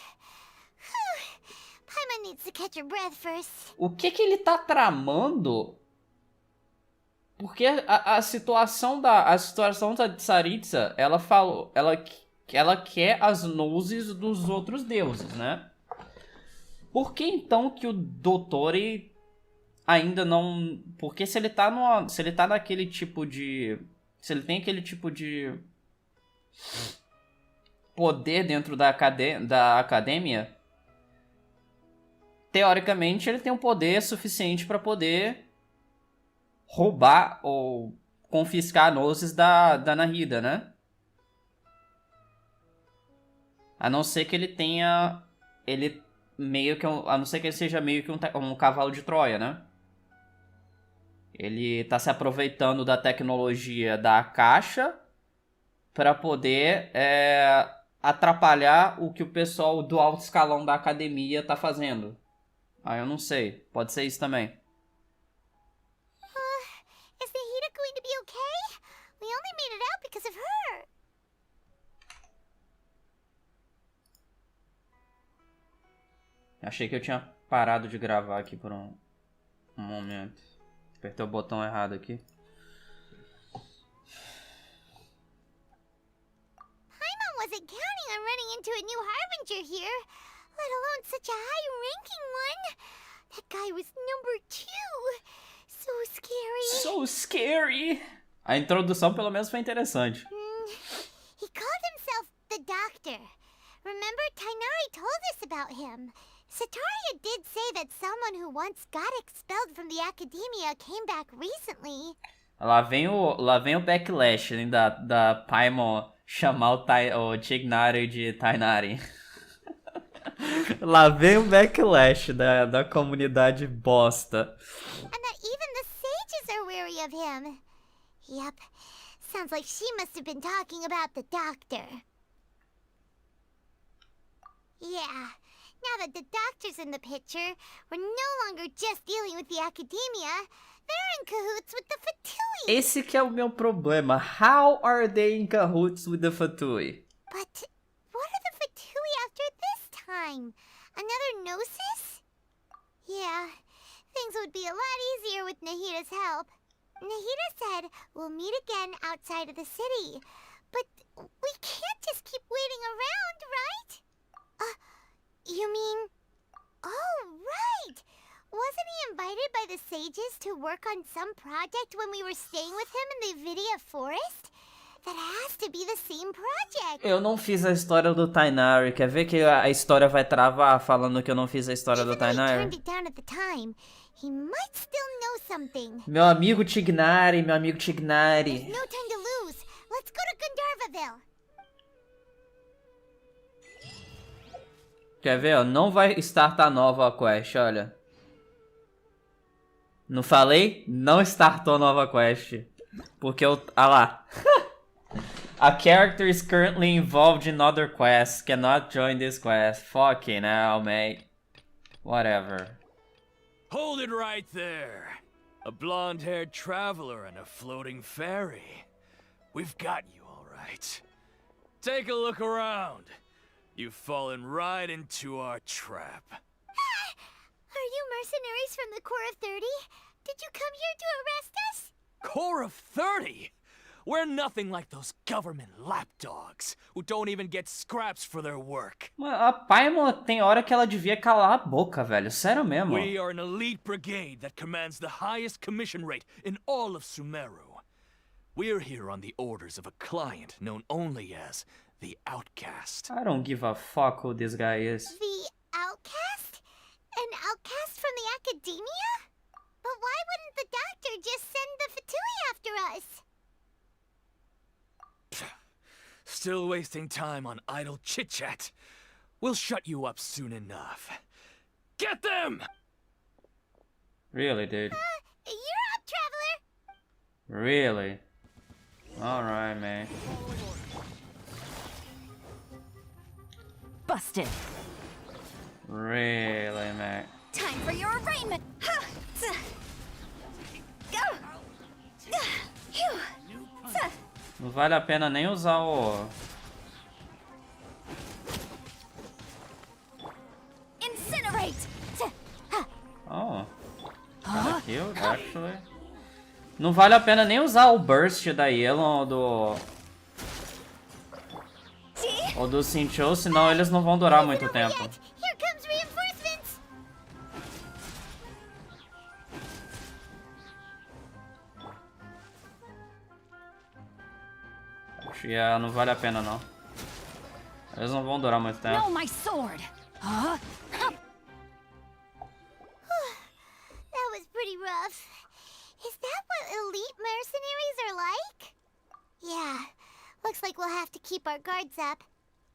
Paimon needs to catch her breath first.
O que ele tá tramando? Porque a situação da Tsaritsa, ela quer as Gnosis dos outros deuses, né? Por que então que o Dottore ainda não... Porque se ele tá naquele tipo de... Se ele tem aquele tipo de poder dentro da academia, teoricamente ele tem um poder suficiente para poder roubar ou confiscar a Gnosis da Nahida, né? A não ser que ele tenha... a não ser que ele seja meio que um cavalo de Troia, né? Ele tá se aproveitando da tecnologia da Akasha para poder atrapalhar o que o pessoal do alto escalão da academia tá fazendo. Ah, eu não sei. Pode ser isso também.
Is Nahida going to be okay? We only made it out because because of her.
Achei que eu tinha parado de gravar aqui por um momento. Apertei o botão errado aqui.
Paimon wasn't counting on running into a new Harbinger here, let alone such a high-ranking one. That guy was number 2. So scary.
So scary! A introdução pelo menos foi interessante.
He called himself the Doctor. Remember, Tainari told us about him. Sataria did say that someone who once got expelled from the academia came back recently.
Lá vem o backlash, né, da Paimon chamar o Tignari de Tainari. Lá vem o backlash da comunidade bosta.
And that even the sages are wary of him. Yep, sounds like she must have been talking about the Doctor. Yeah, now that the Doctor's in the picture, we're no longer just dealing with the academia. They're in cahoots with the Fatui.
Esse que é o meu problema. How are they in cahoots with the Fatui?
But what are the Fatui after this time? Another Gnosis? Yeah, things would be a lot easier with Nahida's help. Nahida said we'll meet again outside of the city. But we can't just keep waiting around, right? You mean... Oh, right! Wasn't he invited by the sages to work on some project when we were staying with him in the Vidya forest? That has to be the same project.
Eu não fiz a história do Tainari. Quer ver que a história vai travar falando que eu não fiz a história do Tainari?
He might still know something.
Meu amigo Tignari, meu amigo Tignari.
There's no time to lose. Let's go to Gandharvaville.
Quer ver, ó? Não vai startar nova quest, olha. Não falei? Não startou nova quest. Porque eu... Ah lá. A character is currently involved in other quests. Cannot join this quest. Fucking hell, mate. Whatever.
Hold it right there. A blonde-haired traveler and a floating fairy. We've got you all right. Take a look around. You've fallen right into our trap.
Are you mercenaries from the Corps of 30? Did you come here to arrest us?
Corps of 30? We're nothing like those government lapdogs who don't even get scraps for their work.
A Paimon tem hora que ela devia calar a boca, velho. Sério mesmo.
We are an elite brigade that commands the highest commission rate in all of Sumeru. We're here on the orders of a client known only as the Outcast.
I don't give a fuck who this guy is.
The Outcast? An outcast from the academia? But why wouldn't the Doctor just send the Fatui after us?
Still wasting time on idle chit-chat. We'll shut you up soon enough. Get them!
Really, dude?
You're up, traveler!
Really? Alright, man.
Busted.
Really, man.
Time for your arraignment.
Não vale a pena nem usar o...
Incinerate.
Oh. Kinda cute, actually. Não vale a pena nem usar o burst da Yellow ou do Sincho, senão eles não vão durar muito tempo.
Here comes reinforcements.
Yeah, não vale a pena não. Eles não vão durar muito tempo.
No, my sword.
That was pretty rough. Is that what elite mercenaries are like? Yeah, looks like we'll have to keep our guards up.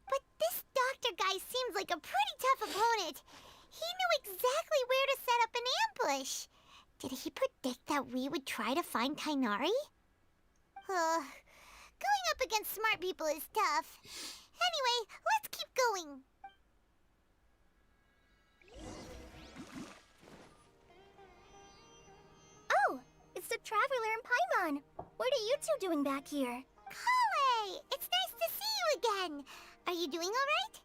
But this doctor guy seems like a pretty tough opponent. He knew exactly where to set up an ambush. Did he predict that we would try to find Tainari? Going up against smart people is tough. Anyway, let's keep going.
Oh, it's the Traveler and Paimon. What are you two doing back here?
Call again. Are you doing alright?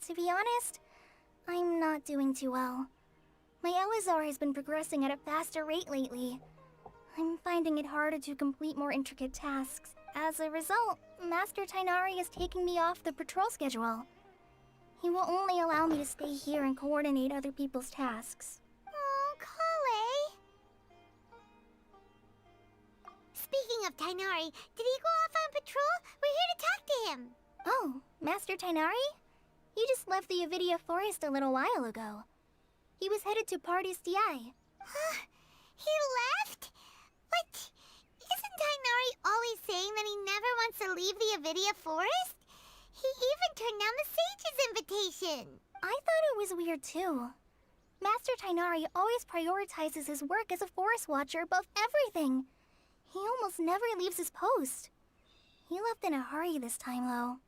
To be honest, I'm not doing too well. My Elazar has been progressing at a faster rate lately. I'm finding it harder to complete more intricate tasks. As a result, Master Tainari is taking me off the patrol schedule. He will only allow me to stay here and coordinate other people's tasks.
Oh, Kale. Speaking of Tainari, did he go off on patrol? We're here to talk to him.
Oh, Master Tainari? He just left the Avidia Forest a little while ago. He was headed to Party's DI.
Huh? He left? What? Isn't Tainari always saying that he never wants to leave the Avidia Forest? He even turned down the Sage's invitation.
I thought it was weird too. Master Tainari always prioritizes his work as a forest watcher above everything. He almost never leaves his post. He left in a hurry this time though.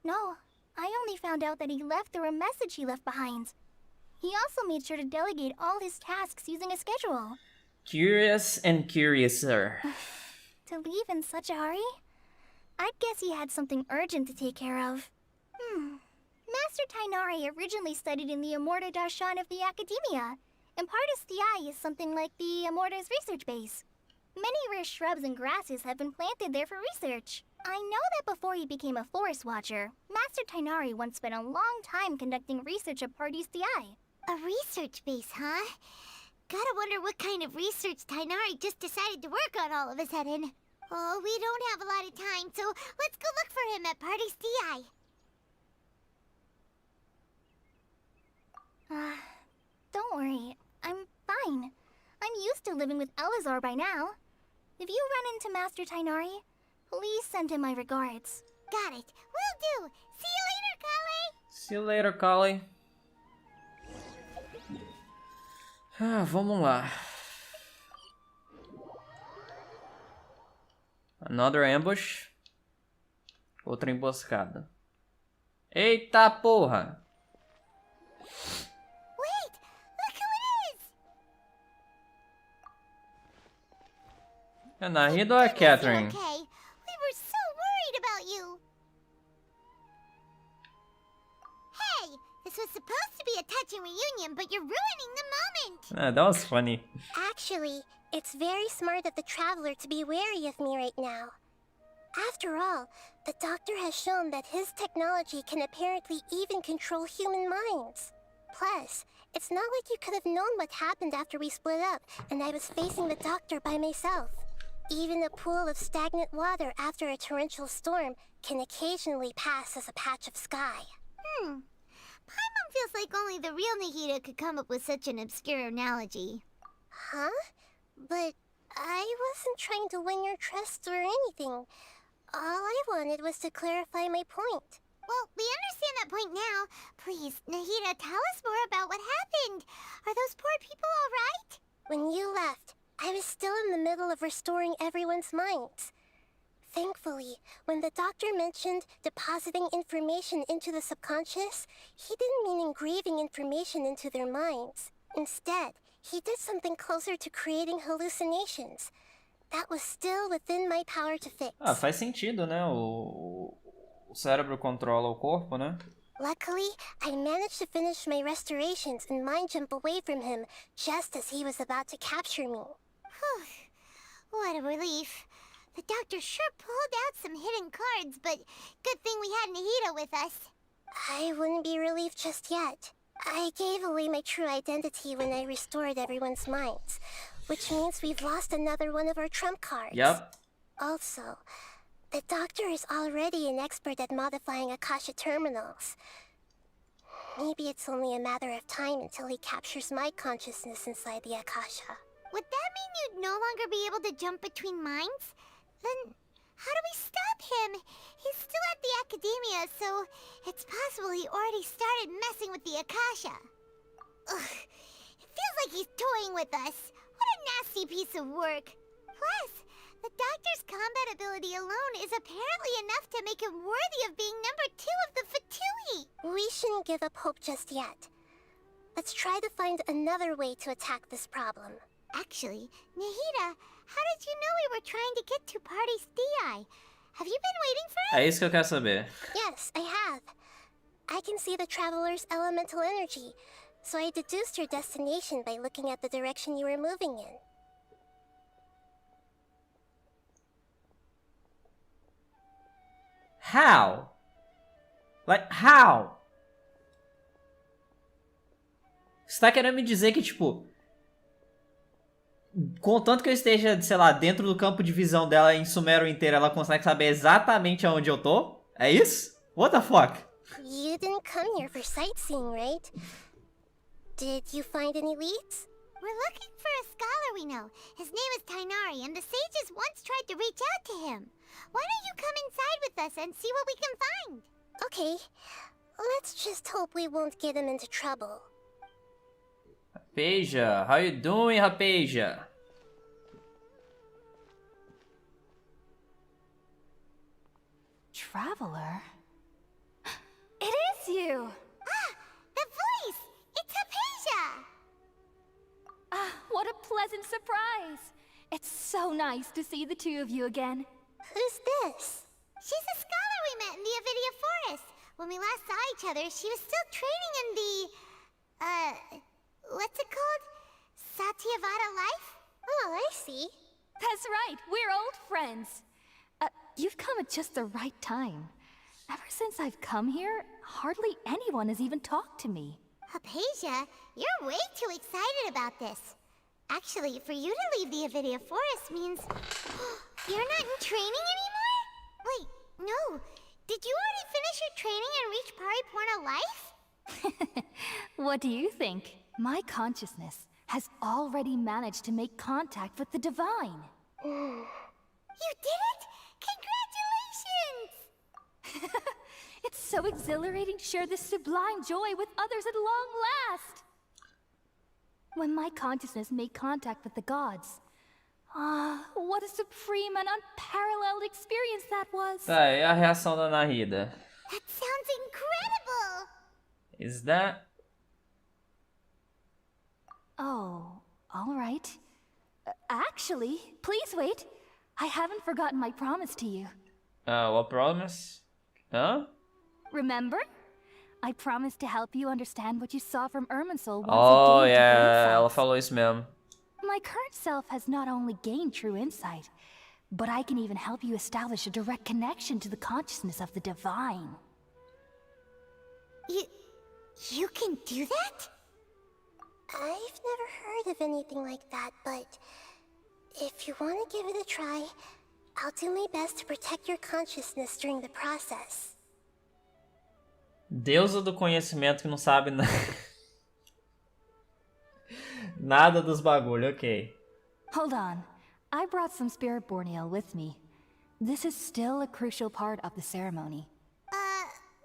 No, I only found out that he left through a message he left behind. He also made sure to delegate all his tasks using a schedule.
Curious and curiouser.
To leave in such a hurry? I'd guess he had something urgent to take care of. Master Tainari originally studied in the Amorta Darshan of the Academia, and Partis Di is something like the Amorta's research base. Many rare shrubs and grasses have been planted there for research. I know that before he became a forest watcher, Master Tainari once spent a long time conducting research at Partis Di.
A research base, huh? Gotta wonder what kind of research Tainari just decided to work on all of a sudden. Oh, we don't have a lot of time, so let's go look for him at Party's DI.
Don't worry. I'm fine. I'm used to living with Elazar by now. If you run into Master Tainari, please send him my regards.
Got it. Will do. See you later, Kale.
See you later, Kale. Vamos lá. Another ambush. Outra emboscada. Eita porra!
Wait! Look who it is!
É Nahida ou é Catherine?
Okay. We were so worried about you. Hey! This was supposed to be a touching reunion, but you're ruining the moment!
That was funny.
Actually, it's very smart of the Traveler to be wary of me right now. After all, the Doctor has shown that his technology can apparently even control human minds. Plus, it's not like you could have known what happened after we split up and I was facing the Doctor by myself. Even a pool of stagnant water after a torrential storm can occasionally pass as a patch of sky.
Paimon feels like only the real Nahida could come up with such an obscure analogy.
Huh? But I wasn't trying to win your trust or anything. All I wanted was to clarify my point.
Well, we understand that point now. Please, Nahida, tell us more about what happened. Are those poor people all right?
When you left, I was still in the middle of restoring everyone's minds. Thankfully, when the Doctor mentioned depositing information into the subconscious, he didn't mean engraving information into their minds. Instead, he did something closer to creating hallucinations. That was still within my power to fix.
Faz sentido, né? O cérebro controla o corpo, né?
Luckily, I managed to finish my restorations and mind jump away from him just as he was about to capture me.
What a relief. The Doctor sure pulled out some hidden cards, but good thing we had Nahida with us.
I wouldn't be relieved just yet. I gave away my true identity when I restored everyone's minds, which means we've lost another one of our trump cards.
Yep.
Also, the Doctor is already an expert at modifying Akasha terminals. Maybe it's only a matter of time until he captures my consciousness inside the Akasha.
Would that mean you'd no longer be able to jump between minds? Then how do we stop him? He's still at the Academia, so it's possible he already started messing with the Akasha. Ugh, it feels like he's toying with us. What a nasty piece of work. Plus, the Doctor's combat ability alone is apparently enough to make him worthy of being number 2 of the Fatui.
We shouldn't give up hope just yet. Let's try to find another way to attack this problem.
Actually, Nahida, how did you know we were trying to get to Party's DI? Have you been waiting for us?
É isso que eu quero saber.
Yes, I have. I can see the traveler's elemental energy, so I deduced your destination by looking at the direction you were moving in.
How? Like, how? Você tá querendo me dizer que, tipo, contanto que eu esteja, sei lá, dentro do campo de visão dela em Sumero inteiro, ela consegue saber exatamente aonde eu tô? É isso? What the fuck?
You didn't come here for sightseeing, right? Did you find any leads?
We're looking for a scholar we know. His name is Tainari, and the sages once tried to reach out to him. Why don't you come inside with us and see what we can find?
Okay, let's just hope we won't get him into trouble.
Rapeja, how you doing, Rapeja?
Traveler? It is you!
Ah, the voice! It's Hypatia!
Ah, what a pleasant surprise! It's so nice to see the two of you again.
Who's this?
She's a scholar we met in the Avidia Forest. When we last saw each other, she was still training in the... what's it called? Satyavada life?
Oh, I see.
That's right, we're old friends. You've come at just the right time. Ever since I've come here, hardly anyone has even talked to me.
Hypatia, you're way too excited about this. Actually, for you to leave the Avidia Forest means... you're not in training anymore? Wait, no. Did you already finish your training and reach Pariporna life?
What do you think? My consciousness has already managed to make contact with the divine.
You did it? Congratulations!
It's so exhilarating to share this sublime joy with others at long last. When my consciousness made contact with the gods, what a supreme and unparalleled experience that was.
Tá, e a reação da Nahida?
That sounds incredible!
Is that...
Oh, all right. Actually, please wait. I haven't forgotten my promise to you.
What promise? Hã?
Remember? I promised to help you understand what you saw from Irminsul once
Oh,
you gained
yeah,
true
ela
insights.
falou isso mesmo.
My current self has not only gained true insight, but I can even help you establish a direct connection to the consciousness of the divine.
You can do that?
I've never heard of anything like that, but if you want to give it a try, I'll do my best to protect your consciousness during the process.
Deusa do conhecimento que não sabe nada dos bagulho, ok.
Hold on. I brought some spirit-born ale with me. This is still a crucial part of the ceremony.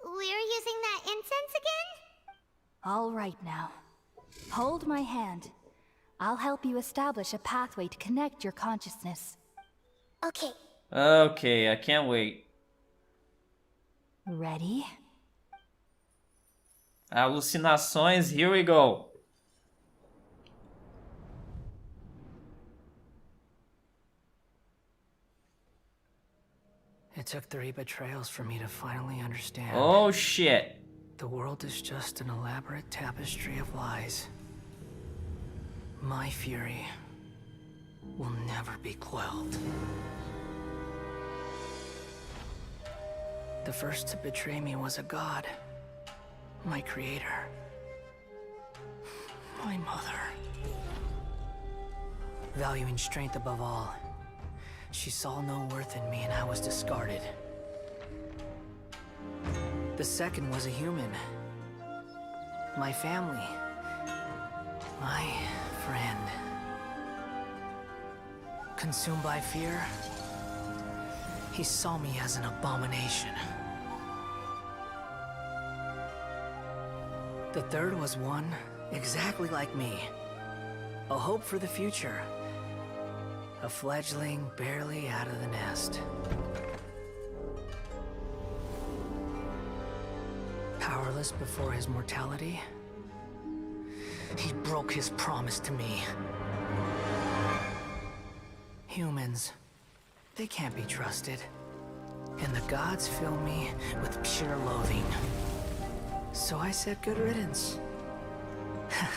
We're using that incense again?
All right now. Hold my hand. I'll help you establish a pathway to connect your consciousness.
Okay.
Okay, I can't wait.
Ready?
Alucinações, here we go.
It took 3 betrayals for me to finally understand.
Oh shit.
The world is just an elaborate tapestry of lies. My fury will never be quelled. The first to betray me was a god. My creator. My mother. Valuing strength above all, she saw no worth in me and I was discarded. The second was a human. My family. My friend. Consumed by fear, he saw me as an abomination. The third was one exactly like me. A hope for the future. A fledgling barely out of the nest. Powerless before his mortality, he broke his promise to me. Humans, they can't be trusted.
and the gods fill me with pure loathing. So I said good riddance.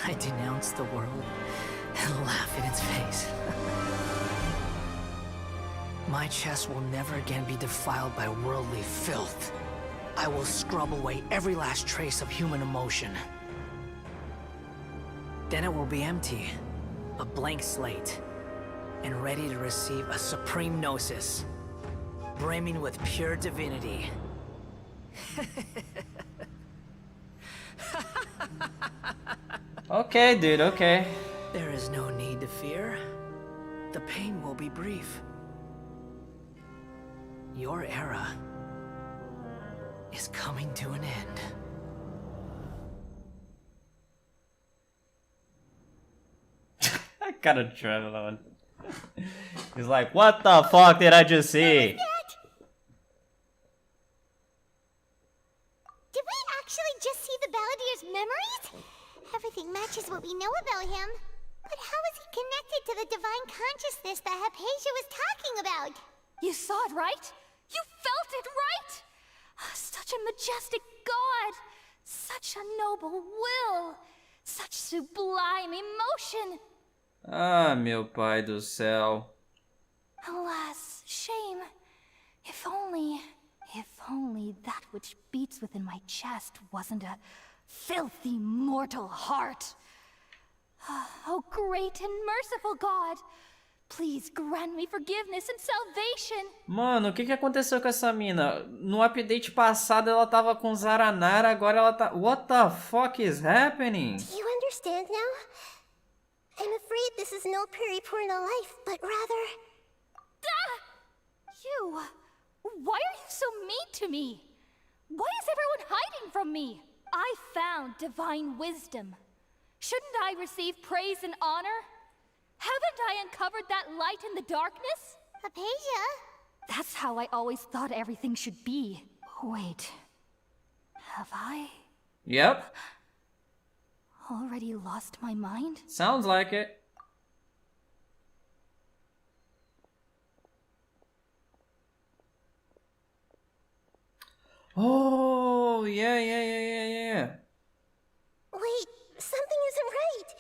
I denounce the world and laugh in its face. My chest will never again be defiled by worldly filth. I will scrub away every last trace of human emotion. Then it will be empty, a blank slate, and ready to receive a supreme gnosis, brimming with pure divinity.
Okay, dude, okay.
There is no need to fear. The pain will be brief. Your era is coming to an end.
I gotta travel on. He's like, what the fuck did I just see?
Did we actually just see the Balladier's memories? Everything matches what we know about him. But how is he connected to the divine consciousness that Hypatia was talking about?
You saw it, right? You felt it, right? Such a majestic god! Such a noble will! Such sublime emotion!
Ah, meu pai do céu.
Alas, shame. If only that which beats within my chest wasn't a filthy mortal heart. Oh, great and merciful God, please grant me forgiveness and salvation.
Mano, o que aconteceu com essa mina? No update passado ela tava com Zaranara, agora ela tá... What the fuck is happening?
Do you understand now? I'm afraid this is no periportal life, but rather...
You! Why are you so mean to me? Why is everyone hiding from me? I found divine wisdom. Shouldn't I receive praise and honor? Haven't I uncovered that light in the darkness?
Hypatia?
That's how I always thought everything should be. Wait. Have I
Yep.
already lost my mind?
Sounds like it. Oh, yeah.
Wait, something isn't right.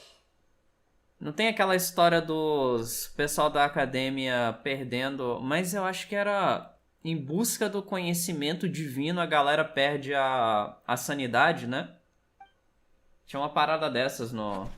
Não tem aquela história dos pessoal da academia perdendo, mas eu acho que era em busca do conhecimento divino, a galera perde a sanidade, né? Tinha uma parada dessas no...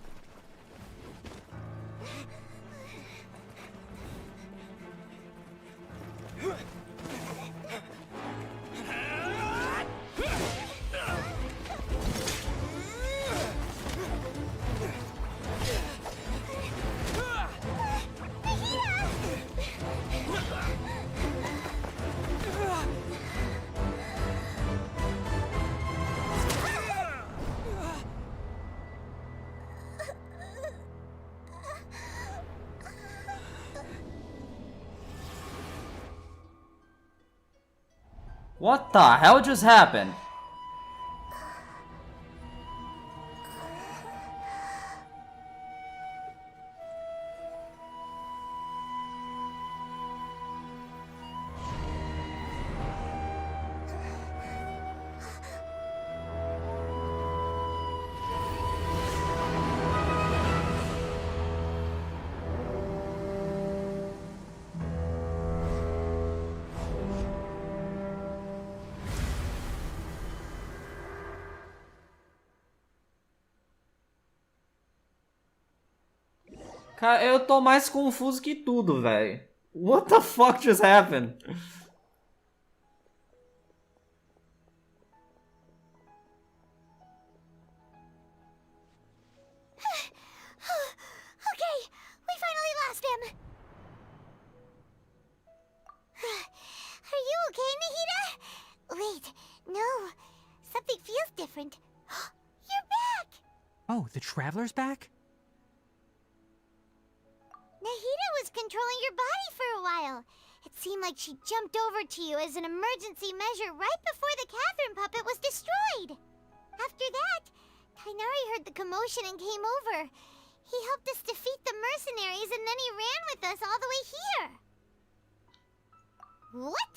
What the hell just happened? Cara, eu tô mais confuso que tudo, velho. What the fuck just happened?
Okay, we finally lost him. Are you okay, Nahida? Wait, no. Something feels different. You're back!
Oh, the Traveler's back?
Nahida was controlling your body for a while. It seemed like she jumped over to you as an emergency measure right before the Catherine puppet was destroyed. After that, Tainari heard the commotion and came over. He helped us defeat the mercenaries and then he ran with us all the way here. What?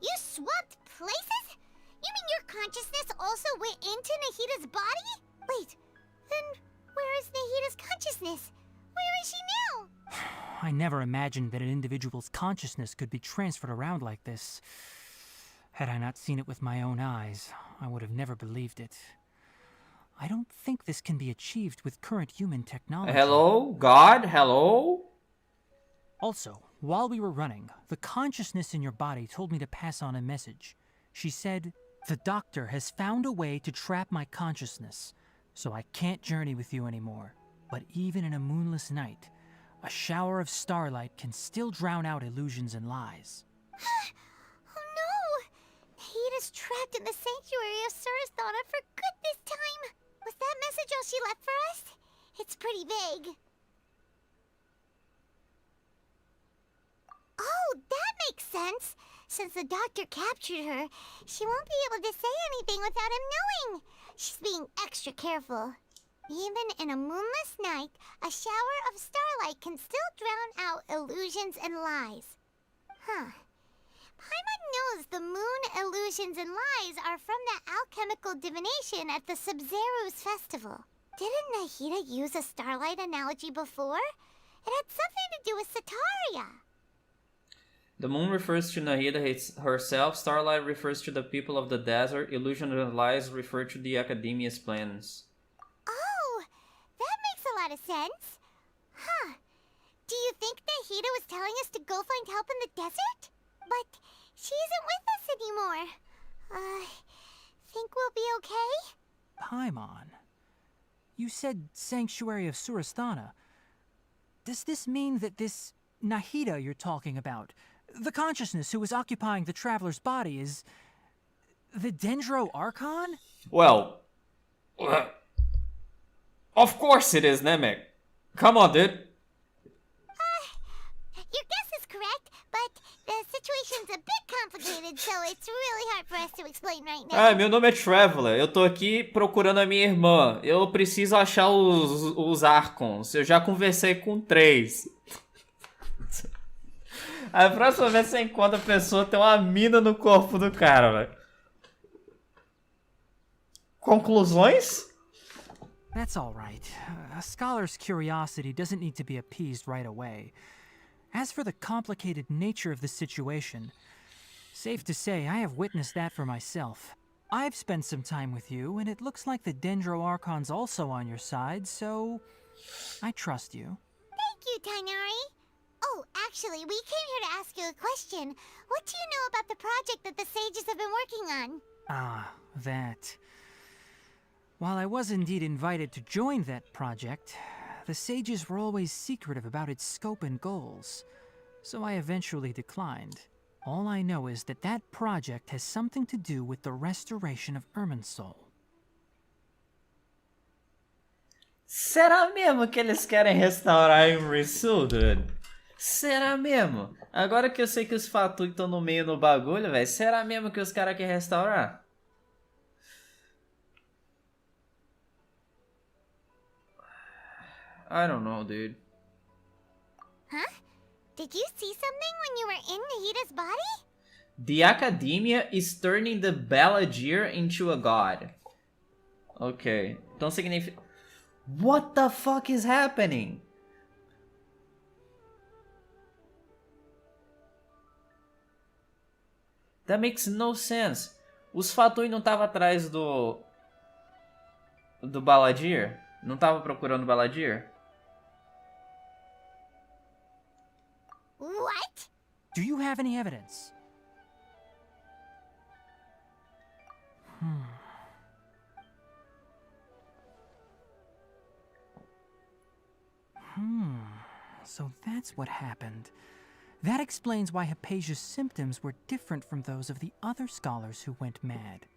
You swapped places? You mean your consciousness also went into Nahida's body? Wait, then where is Nahida's consciousness? Where is she now?
I never imagined that an individual's consciousness could be transferred around like this. Had I not seen it with my own eyes, I would have never believed it. I don't think this can be achieved with current human technology.
Hello? God? Hello?
Also, while we were running, the consciousness in your body told me to pass on a message. She said, "The doctor has found a way to trap my consciousness, so I can't journey with you anymore. But even in a moonless night, a shower of starlight can still drown out illusions and lies."
Oh no! Nahida's trapped in the sanctuary of Surasthana for good this time. Was that message all she left for us? It's pretty vague. Oh, that makes sense. Since the doctor captured her, she won't be able to say anything without him knowing. She's being extra careful. Even in a moonless night, a shower of starlight can still drown out illusions and lies. Huh. Paimon knows the moon illusions and lies are from the alchemical divination at the Sub-Zero's festival. Didn't Nahida use a starlight analogy before? It had something to do with Sataria.
The moon refers to Nahida herself, starlight refers to the people of the desert, illusion and lies refer to the academia's plans.
Oh, that makes a lot of sense. Huh. Do you think Nahida was telling us to go find help in the desert? But she isn't with us anymore. Think we'll be okay?
Paimon, you said Sanctuary of Surasthana. Does this mean that this Nahida you're talking about, the consciousness who is occupying the traveler's body, is the Dendro Archon?
Well, of course it is, Namek. Come on, dude.
Your guess is correct, but the situation's a bit complicated, so it's really hard for us to explain right now.
Ah, meu nome é Traveler. Eu tô aqui procurando a minha irmã. Eu preciso achar os Archons. Eu já conversei com 3. A próxima vez que você encontra a pessoa, tem uma mina no corpo do cara, velho. Conclusões?
That's all right. A scholar's curiosity doesn't need to be appeased right away. As for the complicated nature of the situation, safe to say I have witnessed that for myself. I've spent some time with you, and it looks like the Dendro Archon's also on your side, so I trust you.
Thank you, Tainari. Oh, actually, we came here to ask you a question. What do you know about the project that the sages have been working on?
Ah, that. While I was indeed invited to join that project, the sages were always secretive about its scope and goals, so I eventually declined. All I know is that that project has something to do with the restoration of Irminsul.
Será mesmo que eles querem restaurar Irminsul, dude? Será mesmo? Agora que eu sei que os Fatui estão no meio no bagulho, velho, será mesmo que os caras querem restaurar? I don't know, dude.
Huh? Did you see something when you were in Nahida's body?
The academia is turning the Balladeer into a god. Ok. Então significa... What the fuck is happening? That makes no sense. Os Fatui não estavam atrás do Balladeer? Não estavam procurando o Balladeer?
What?
Do you have any evidence? So that's what happened. That explains why Hypatia's symptoms were different from those of the other scholars who went mad.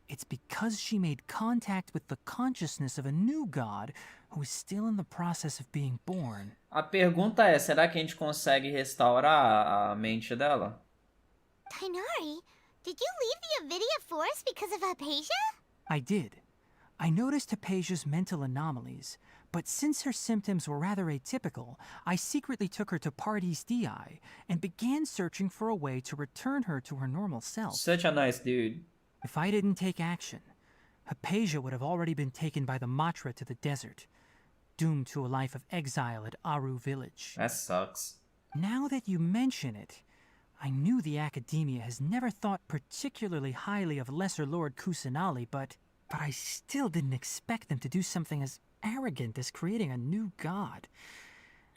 It's because she made contact with the consciousness of a new god who is still in the process of being born.
A pergunta é, será que a gente consegue restaurar a mente dela?
Tainari, did you leave the Avidia Forest because of Hypatia?
I did. I noticed Hypatia's mental anomalies, but since her symptoms were rather atypical, I secretly took her to Party's DI and began searching for a way to return her to her normal self.
Such a nice dude.
If I didn't take action, Hypatia would have already been taken by the Matra to the desert, doomed to a life of exile at Aru village.
That sucks.
Now that you mention it, I knew the Academia has never thought particularly highly of Lesser Lord Kusanali, but I still didn't expect them to do something as arrogant as creating a new god.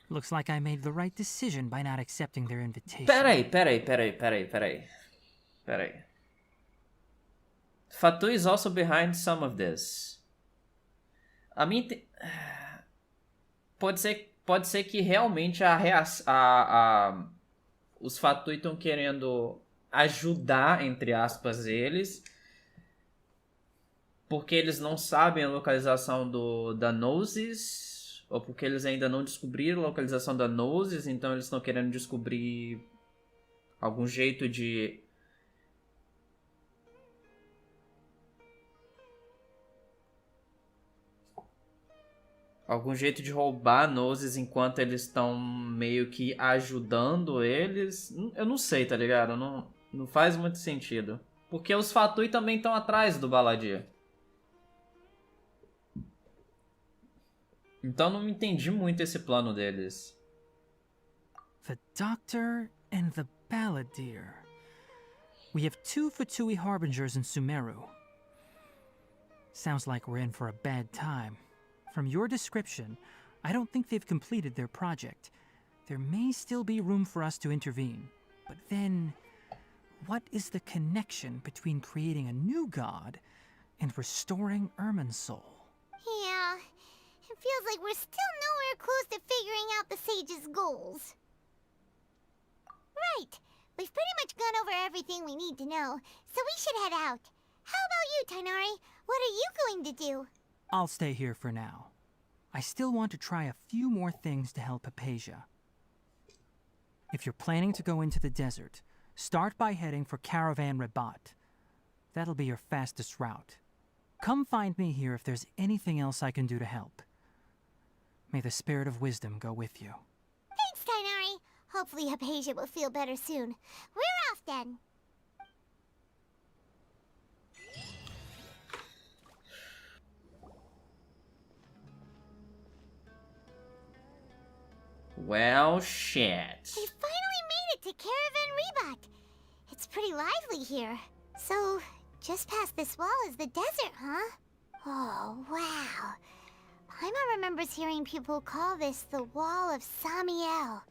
Looks like I made the right decision by not accepting their invitation.
Peraí. Fatu is also behind some of this. A mim pode ser que realmente os Fatui estão querendo ajudar, entre aspas, eles, porque eles não sabem a localização da Gnosis, ou porque eles ainda não descobriram a localização da Gnosis, então eles estão querendo descobrir algum jeito de roubar a Gnosis enquanto eles estão meio que ajudando eles. Eu não sei, tá ligado? Não faz muito sentido. Porque os Fatui também estão atrás do Baladir. Então não entendi muito esse plano deles.
The Doctor and the Balladeer. We have 2 Fatui Harbingers in Sumeru. Sounds like we're in for a bad time. From your description, I don't think they've completed their project. There may still be room for us to intervene. But then, what is the connection between creating a new god and restoring Irminsul?
Yeah, it feels like we're still nowhere close to figuring out the sage's goals. Right, we've pretty much gone over everything we need to know, so we should head out. How about you, Tainari? What are you going to do?
I'll stay here for now. I still want to try a few more things to help Hypatia. If you're planning to go into the desert, start by heading for Caravan Rabat. That'll be your fastest route. Come find me here if there's anything else I can do to help. May the spirit of wisdom go with you.
Thanks, Tainari. Hopefully Hypatia will feel better soon. We're off then.
Well, shit.
We finally made it to Caravan Rabat. It's pretty lively here. So, just past this wall is the desert, huh? Oh, wow. Paimon remembers hearing people call this the Wall of Samiel.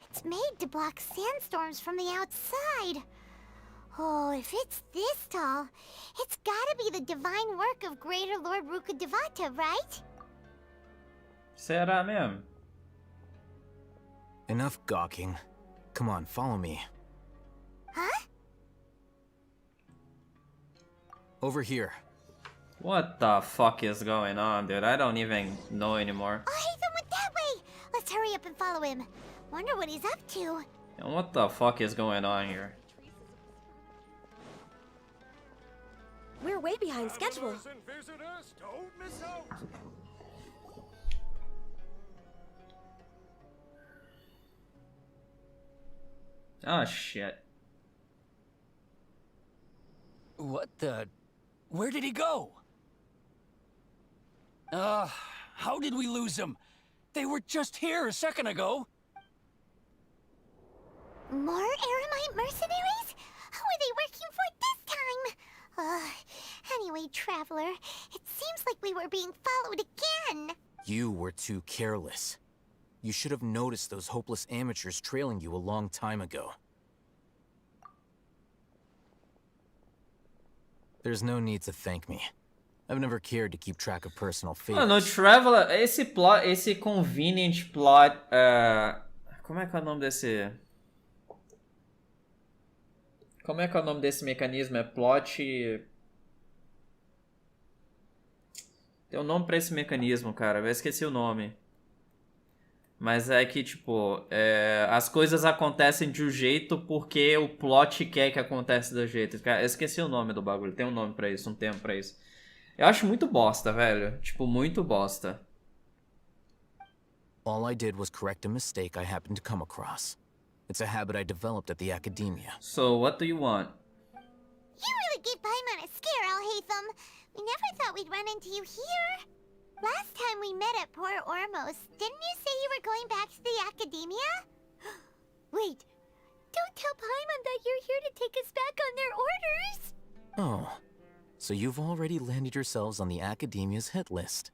It's made to block sandstorms from the outside. Oh, if it's this tall, it's gotta be the divine work of Greater Lord Rukkhadevata, right?
Será mesmo?
Enough gawking. Come on, follow me.
Huh?
Over here.
What the fuck is going on, dude? I don't even know anymore.
Oh, Ethan went that way! Let's hurry up and follow him. Wonder what he's up to.
And what the fuck is going on here?
We're way behind schedule.
Don't miss out.
Oh shit.
What the? Where did he go? How did we lose him? They were just here a second ago.
More Aramite mercenaries? Who are they working for this time? Anyway, Traveler, it seems like we were being followed again.
You were too careless. You should have noticed those hopeless amateurs trailing you a long time ago. There's no need to thank me. I've never cared to keep track of personal favors.
Mano, o Traveler, esse convenient plot, como é que é o nome desse... Como é que é o nome desse mecanismo? É plot... Tem um nome pra esse mecanismo, cara. Eu esqueci o nome. Mas é que, tipo, as coisas acontecem de um jeito porque o plot quer que aconteça do jeito. Eu esqueci o nome do bagulho. Tem um nome pra isso, um termo pra isso. Eu acho muito bosta, velho. Tipo, muito bosta.
All I did was correct a mistake I happened to come across. It's a habit I developed at the academia.
So, what do you want?
You really gave Paimon a scare, Alhaitham. We never thought we'd run into you here. Last time we met at Port Ormos, didn't you say you were going back to the academia? Wait, don't tell Paimon that you're here to take us back on their orders.
Oh, so you've already landed yourselves on the academia's hit list.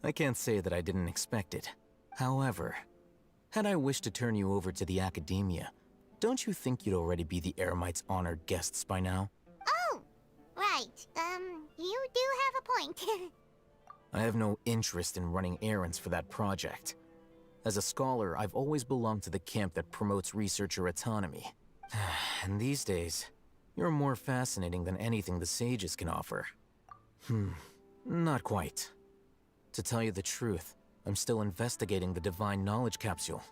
I can't say that I didn't expect it. However, had I wished to turn you over to the academia, don't you think you'd already be the Eremites' honored guests by now?
Oh, right. You do have a point.
I have no interest in running errands for that project. As a scholar, I've always belonged to the camp that promotes researcher autonomy. And these days, you're more fascinating than anything the sages can offer. Not quite. To tell you the truth, I'm still investigating the Divine Knowledge Capsule.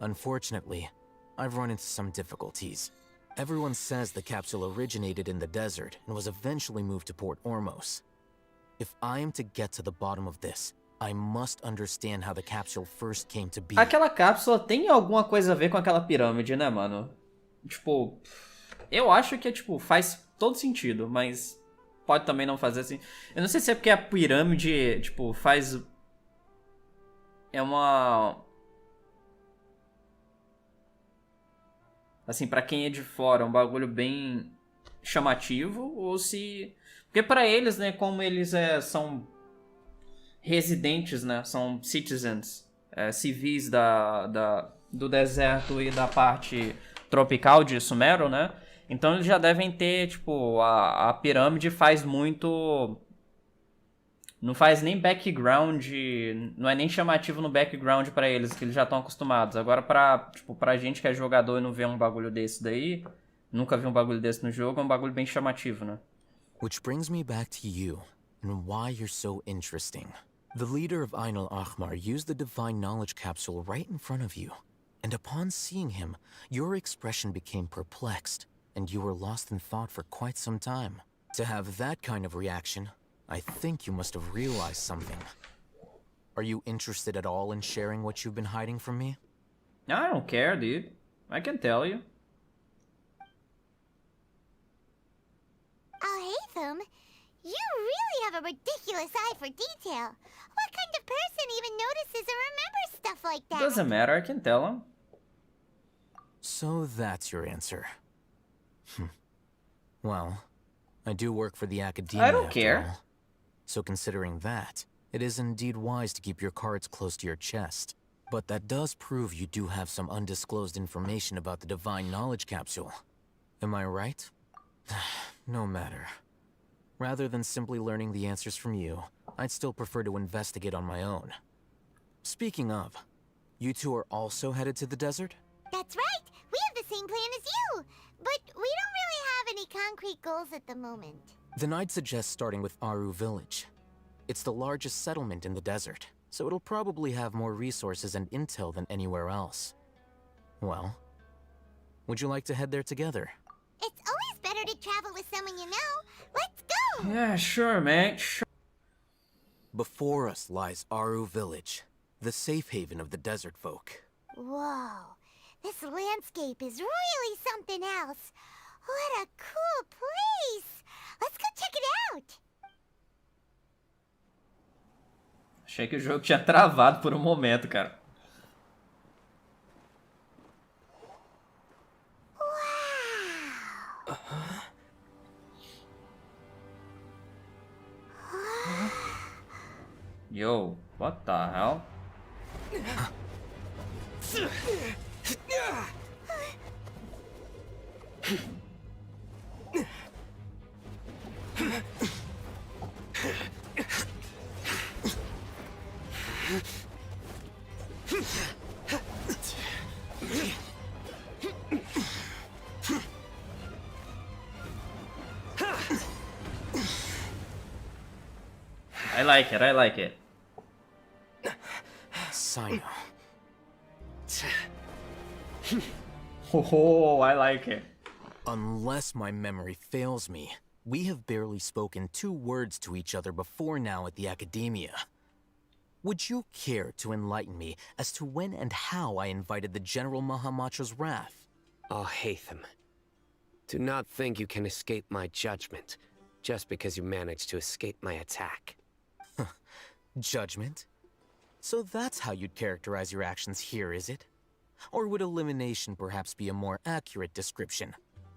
Unfortunately, I've run into some difficulties. Everyone says the capsule originated in the desert and was eventually moved to Port Ormos. If I am to get to the bottom of this, I must understand how the capsule first came to be.
Aquela cápsula tem alguma coisa a ver com aquela pirâmide, né, mano? Tipo, eu acho que tipo, faz todo sentido, mas pode também não fazer assim. Eu não sei se é porque a pirâmide, tipo, faz... É uma... Assim, pra quem é de fora, é um bagulho bem chamativo, ou se... Porque pra eles, né, como eles são residentes, né, são citizens, civis do deserto e da parte tropical de Sumero, né, então eles já devem ter, tipo, a pirâmide faz muito... Não faz nem background, não é nem chamativo no background pra eles, que eles já estão acostumados. Agora pra gente que é jogador e não vê um bagulho desse daí, nunca vi um bagulho desse no jogo, é um bagulho bem chamativo, né?
Which brings me back to you, and why you're so interesting. The leader of Ainul Ahmar used the Divine Knowledge Capsule right in front of you, and upon seeing him, your expression became perplexed, and you were lost in thought for quite some time. To have that kind of reaction, I think you must have realized something. Are you interested at all in sharing what you've been hiding from me?
I don't care, dude. I can tell you.
Alhaitham, you really have a ridiculous eye for detail. What kind of person even notices or remembers stuff like that?
Doesn't matter, I can tell him.
So that's your answer. Well, I do work for the academia.
I don't care.
All. So considering that, it is indeed wise to keep your cards close to your chest. But that does prove you do have some undisclosed information about the Divine Knowledge Capsule. Am I right? No matter. Rather than simply learning the answers from you, I'd still prefer to investigate on my own. Speaking of, you two are also headed to the desert?
That's right! We have the same plan as you! But we don't really have any concrete goals at the moment.
Then I'd suggest starting with Aru Village. It's the largest settlement in the desert, so it'll probably have more resources and intel than anywhere else. Well, would you like to head there together?
It's always better to travel with someone you know. Let's go!
Yeah, sure, man. Sure.
Before us lies Aru Village, the safe haven of the desert folk.
Whoa, this landscape is really something else. What a cool place! Let's go check it out!
Achei que o jogo tinha travado por um momento, cara.
Wow!
Yo, what the hell? I like it, I like it.
Sino.
Oh, I like it.
Unless my memory fails me, We have barely spoken 2 words to each other before now at the Academia. Would you care to enlighten me as to when and how I invited the General Mahamatra's wrath?
Al-Haytham, do not think you can escape my judgment just because you managed to escape my attack.
Judgment? So that's how you'd characterize your actions here, is it? Or would elimination perhaps be a more accurate description?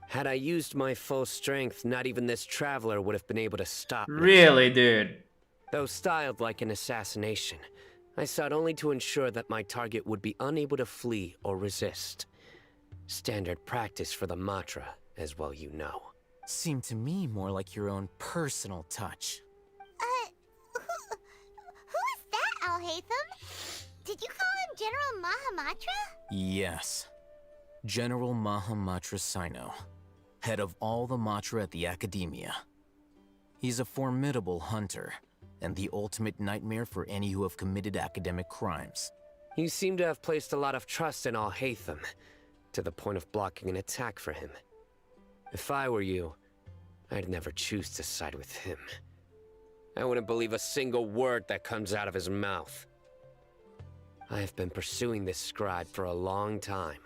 Had I used my full strength, not even this traveler would have been able to stop me.
Really, dude?
Though styled like an assassination, I sought only to ensure that my target would be unable to flee or resist. Standard practice for the Matra, as well you know.
Seemed to me more like your own personal touch.
Who is that, Al-Haytham? Did you call him General Mahamatra?
Yes. General Mahamatra Sino, head of all the Matra at the Academia. He's a formidable hunter, and the ultimate nightmare for any who have committed academic crimes.
You seem to have placed a lot of trust in Al-Haytham, to the point of blocking an attack for him. If I were you, I'd never choose to side with him. I wouldn't believe a single word that comes out of his mouth. I have been pursuing this scribe for a long time.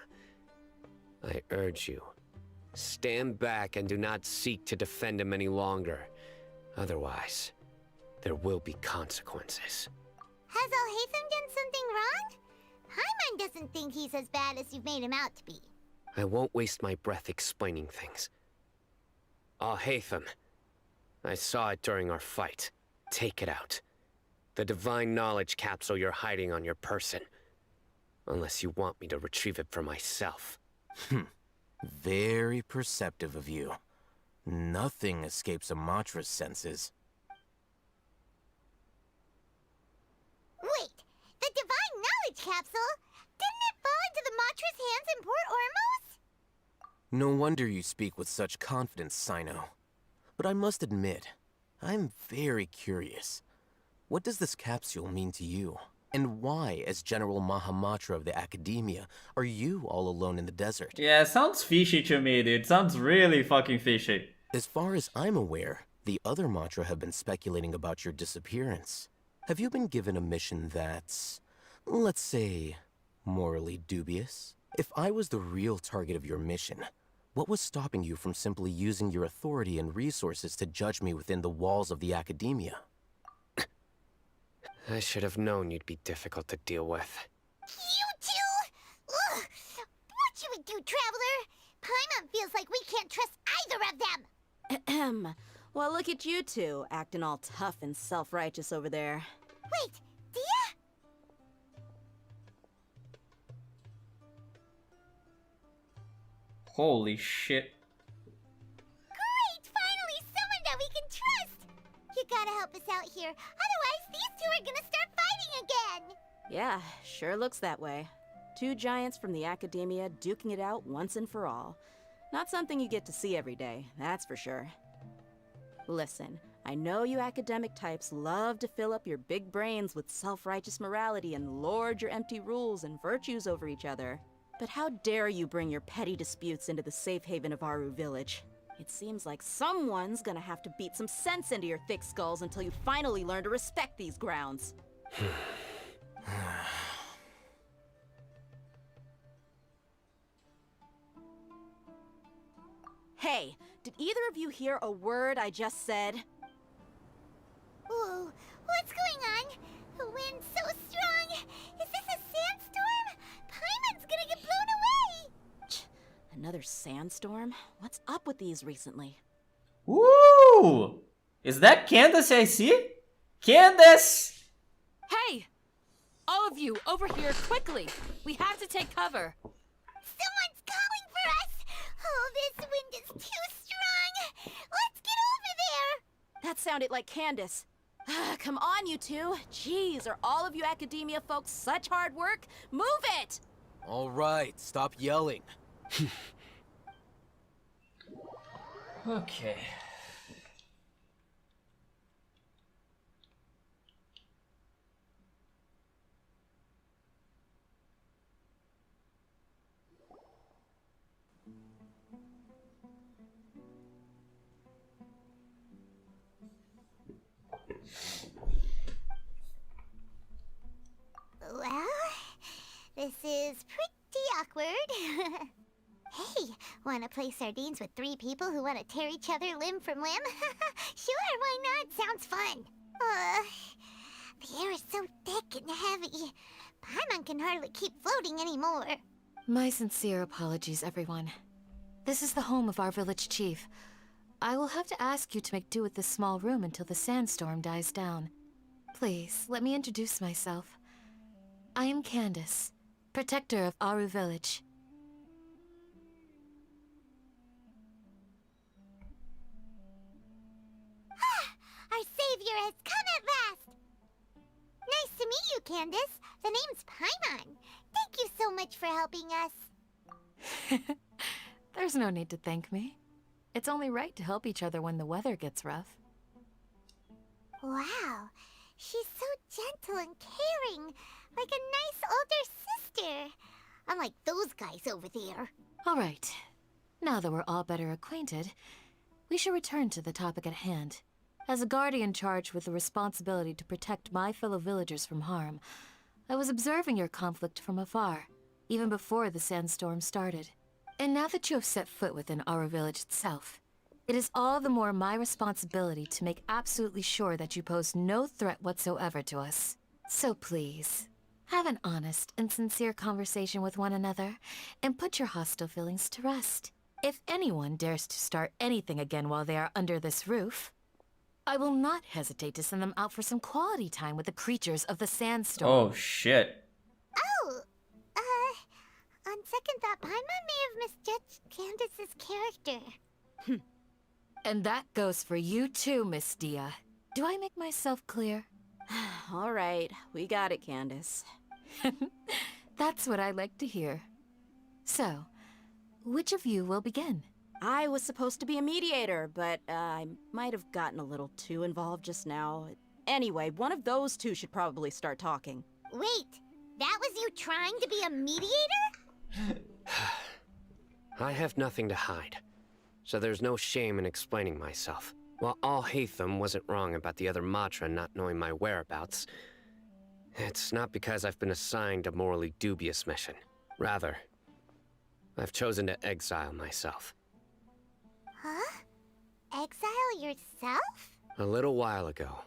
I urge you, stand back and do not seek to defend him any longer. Otherwise, there will be consequences.
Has Al-Haytham done something wrong? Paimon doesn't think he's as bad as you've made him out to be.
I won't waste my breath explaining things. Al-Haytham, I saw it during our fight. Take it out. The divine knowledge capsule you're hiding on your person. Unless you want me to retrieve it for myself.
Very perceptive of you. Nothing escapes a Matra's senses.
Wait, the divine knowledge capsule? Didn't it fall into the Matra's hands in Port Ormos?
No wonder you speak with such confidence, Sino. But I must admit, I'm very curious. What does this capsule mean to you? And why, as General Mahamatra of the Academia, are you all alone in the desert?
Yeah, it sounds fishy to me, dude. Sounds really fucking fishy.
As far as I'm aware, the other Matra have been speculating about your disappearance. Have you been given a mission that's, let's say, morally dubious? If I was the real target of your mission, what was stopping you from simply using your authority and resources to judge me within the walls of the Academia?
I should have known you'd be difficult to deal with.
You two? Ugh! What you would do, Traveler? Paimon feels like we can't trust either of them!
Ahem. Well, look at you two, acting all tough and self-righteous over there.
Wait, Dia?
Holy shit.
Great! Finally, someone that we can trust! You gotta help us out here, otherwise these two are gonna start fighting again!
Yeah, sure looks that way. 2 giants from the Academia duking it out once and for all. Not something you get to see every day, that's for sure. Listen, I know you academic types love to fill up your big brains with self-righteous morality and lord your empty rules and virtues over each other. But how dare you bring your petty disputes into the safe haven of Aru Village? It seems like someone's gonna have to beat some sense into your thick skulls until you finally learn to respect these grounds. Hey, did either of you hear a word I just said?
Whoa, what's going on? The wind's so strong! Is this a sandstorm? Paimon's gonna get blown away!
Another sandstorm? What's up with these recently?
Woo! Is that Candace I see? Candace!
Hey! All of you, over here, quickly! We have to take cover!
Someone's calling for us! Oh, this wind is too strong! Let's get over there!
That sounded like Candace. Come on, you two. Jeez, are all of you Academia folks such hard work? Move it!
All right, stop yelling.
Okay.
bored? Hey, wanna play sardines with 3 people who wanna tear each other limb from limb? Sure, why not? Sounds fun. The air is so thick and heavy. Paimon can hardly keep floating anymore.
My sincere apologies, everyone. This is the home of our village chief. I will have to ask you to make do with this small room until the sandstorm dies down. Please, let me introduce myself. I am Candace, protector of Aru village.
Our savior has come at last! Nice to meet you, Candace. The name's Paimon. Thank you so much for helping us.
There's no need to thank me. It's only right to help each other when the weather gets rough.
Wow, she's so gentle and caring, like a nice older sister. Unlike those guys over there.
All right. Now that we're all better acquainted, we should return to the topic at hand. As a guardian charged with the responsibility to protect my fellow villagers from harm, I was observing your conflict from afar, even before the sandstorm started. And now that you have set foot within our village itself, it is all the more my responsibility to make absolutely sure that you pose no threat whatsoever to us. So please, have an honest and sincere conversation with one another, and put your hostile feelings to rest. If anyone dares to start anything again while they are under this roof, I will not hesitate to send them out for some quality time with the creatures of the sandstorm.
Oh, shit.
Oh, on second thought, Paimon may have misjudged Candace's character.
And that goes for you too, Miss Dia. Do I make myself clear?
All right, we got it, Candace.
That's what I like to hear. So, which of you will begin?
I was supposed to be a mediator, but I might have gotten a little too involved just now. Anyway, one of those two should probably start talking.
Wait, that was you trying to be a mediator?
I have nothing to hide, so there's no shame in explaining myself. While Al-Haytham wasn't wrong about the other Matra not knowing my whereabouts, it's not because I've been assigned a morally dubious mission. Rather, I've chosen to exile myself.
Huh? Exile yourself?
A little while ago,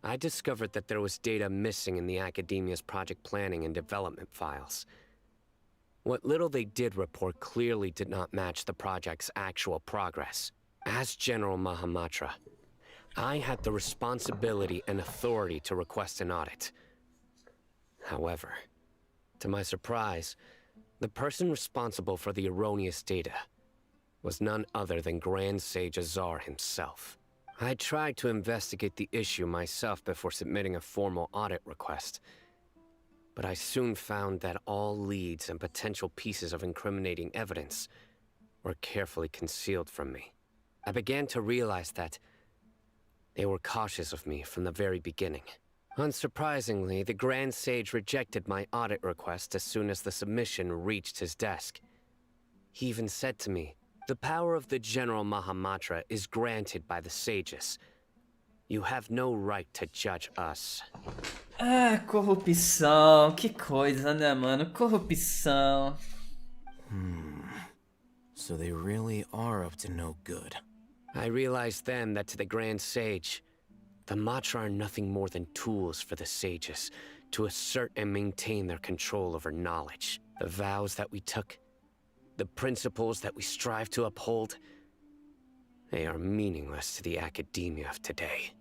I discovered that there was data missing in the Academia's project planning and development files. What little they did report clearly did not match the project's actual progress. As General Mahamatra, I had the responsibility and authority to request an audit. However, to my surprise, the person responsible for the erroneous data was none other than Grand Sage Azar himself. I tried to investigate the issue myself before submitting a formal audit request, but I soon found that all leads and potential pieces of incriminating evidence were carefully concealed from me. I began to realize that they were cautious of me from the very beginning. Unsurprisingly, the Grand Sage rejected my audit request as soon as the submission reached his desk. He even said to me, "The power of the General Mahamatra is granted by the sages. You have no right to judge us."
Ah, corrupção. Que coisa, né, mano? Corrupção.
So they really are up to no good.
I realized then that to the Grand Sage, the Matra are nothing more than tools for the sages to assert and maintain their control over knowledge. The vows that we took, the principles that we strive to uphold, they are meaningless to the academia of today.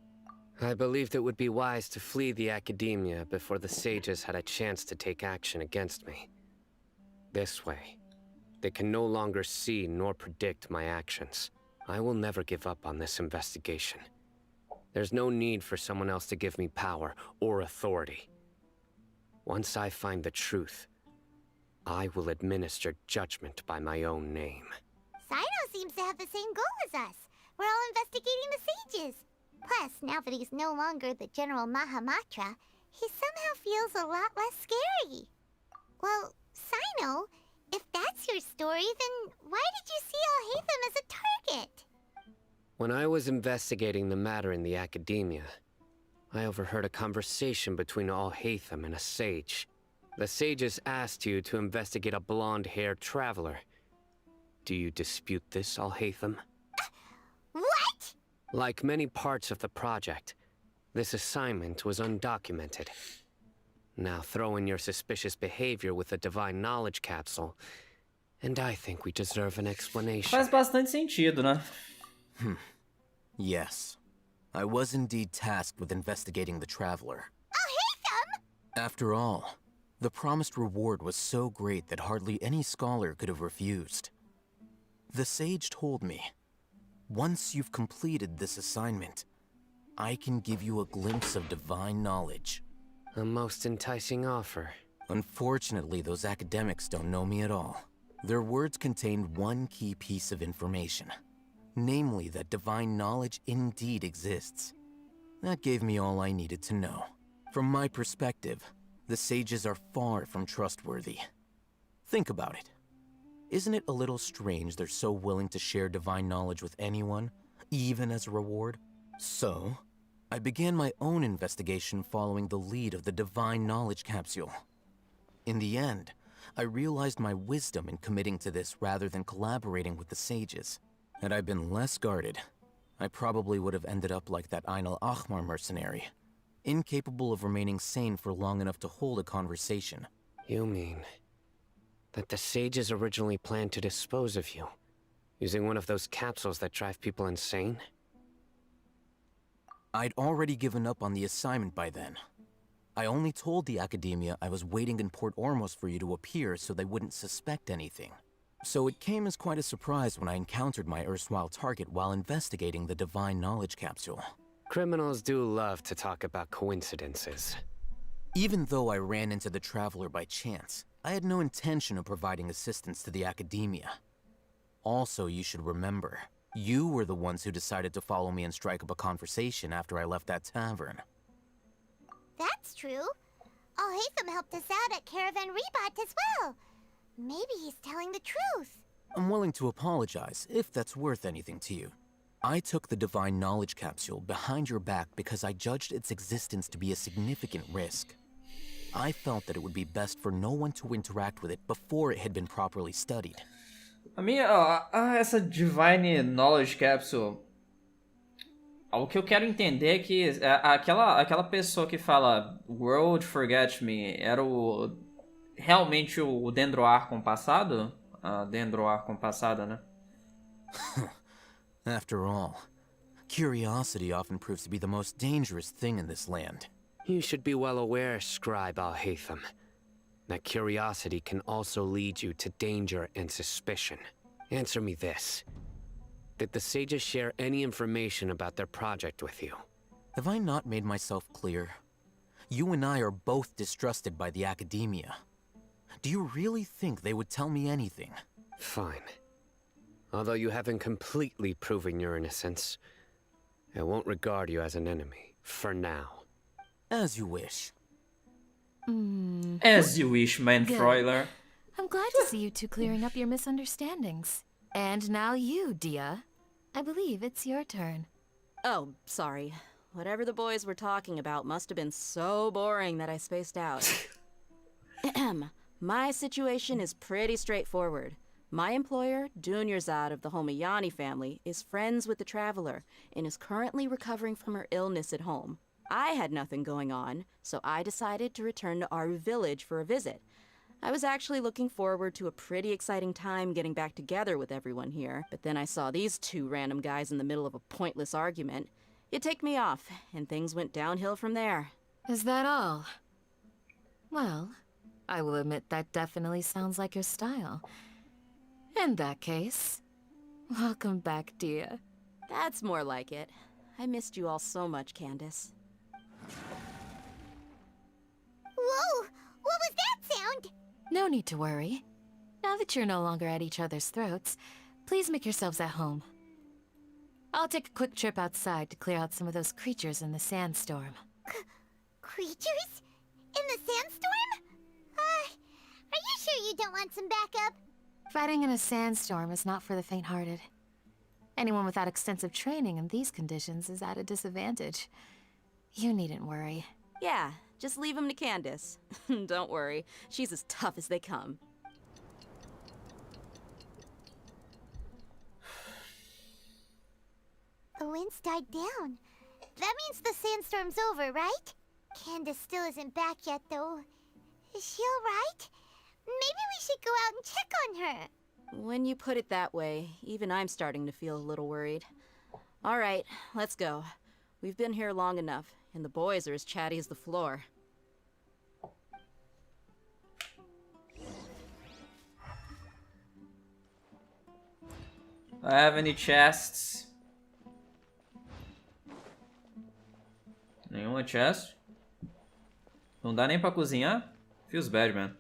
I believed it would be wise to flee the academia before the sages had a chance to take action against me. This way, they can no longer see nor predict my actions. I will never give up on this investigation. There's no need for someone else to give me power or authority. Once I find the truth, I will administer judgment by my own name.
Sino seems to have the same goal as us. We're all investigating the sages. Plus, now that he's no longer the General Mahamatra, he somehow feels a lot less scary. Well, Sino, if that's your story, then why did you see Al-Haytham as a target?
When I was investigating the matter in the academia, I overheard a conversation between Al-Haytham and a sage. The sages asked you to investigate a blonde-haired traveler. Do you dispute this, Alhaitham?
What?
Like many parts of the project, this assignment was undocumented. Now throw in your suspicious behavior with the divine knowledge capsule, and I think we deserve an explanation.
Faz bastante sentido, né?
Yes. I was indeed tasked with investigating the traveler. After all, the promised reward was so great that hardly any scholar could have refused. The sage told me, once you've completed this assignment, I can give you a glimpse of divine knowledge.
A most enticing offer.
Unfortunately, those academics don't know me at all. Their words contained one key piece of information. Namely, that divine knowledge indeed exists. That gave me all I needed to know. From my perspective, the sages are far from trustworthy. Think about it. Isn't it a little strange they're so willing to share divine knowledge with anyone, even as a reward? So, I began my own investigation following the lead of the divine knowledge capsule. In the end, I realized my wisdom in committing to this rather than collaborating with the sages. Had I been less guarded, I probably would have ended up like that Ain al-Ahmar mercenary, incapable of remaining sane for long enough to hold a conversation.
You mean that the sages originally planned to dispose of you, using one of those capsules that drive people insane?
I'd already given up on the assignment by then. I only told the Academia I was waiting in Port Ormos for you to appear so they wouldn't suspect anything. So it came as quite a surprise when I encountered my erstwhile target while investigating the divine knowledge capsule.
Criminals do love to talk about coincidences.
Even though I ran into the Traveler by chance, I had no intention of providing assistance to the Academia. Also, you should remember, you were the ones who decided to follow me and strike up a conversation after I left that tavern.
That's true. Alhaitham helped us out at Caravan Rebat as well. Maybe he's telling the truth.
I'm willing to apologize, if that's worth anything to you. I took the divine knowledge capsule behind your back because I judged its existence to be a significant risk. I felt that it would be best for no one to interact with it before it had been properly studied.
Essa divine knowledge capsule... O que eu quero entender é que aquela pessoa que fala World Forget Me era realmente o Dendroarchon passado? A Dendroarchon passada, né?
After all, curiosity often proves to be the most dangerous thing in this land.
You should be well aware, Scribe Alhaitham, that curiosity can also lead you to danger and suspicion. Answer me this. Did the sages share any information about their project with you?
Have I not made myself clear? You and I are both distrusted by the Academia. Do you really think they would tell me anything?
Fine. Although you haven't completely proven your innocence, I won't regard you as an enemy, for now.
As you wish.
As you wish, Manfroiler.
I'm glad to see you two clearing up your misunderstandings. And now you, Dia. I believe it's your turn.
Oh, sorry. Whatever the boys were talking about must have been so boring that I spaced out. My situation is pretty straightforward. My employer, Dunyarzad of the Homayani family, is friends with the Traveler and is currently recovering from her illness at home. I had nothing going on, so I decided to return to Aru village for a visit. I was actually looking forward to a pretty exciting time getting back together with everyone here, but then I saw these two random guys in the middle of a pointless argument. It ticked me off, and things went downhill from there.
Is that all? Well, I will admit that definitely sounds like your style. In that case, welcome back, Dia.
That's more like it. I missed you all so much, Candace.
Whoa! What was that sound?
No need to worry. Now that you're no longer at each other's throats, please make yourselves at home. I'll take a quick trip outside to clear out some of those creatures in the sandstorm.
Creatures? In the sandstorm? Are you sure you don't want some backup?
Fighting in a sandstorm is not for the faint-hearted. Anyone without extensive training in these conditions is at a disadvantage. You needn't worry.
Yeah, Just leave them to Candace. Don't worry, she's as tough as they come.
The wind's died down. That means the sandstorm's over, right? Candace still isn't back yet, though. Is she alright? Maybe we should go out and check on her.
When you put it that way, even I'm starting to feel a little worried. All right, let's go. We've been here long enough, and the boys are as chatty as the floor.
Do I have any chests? Nenhuma chest? Não dá nem pra cozinhar? Feels bad, man.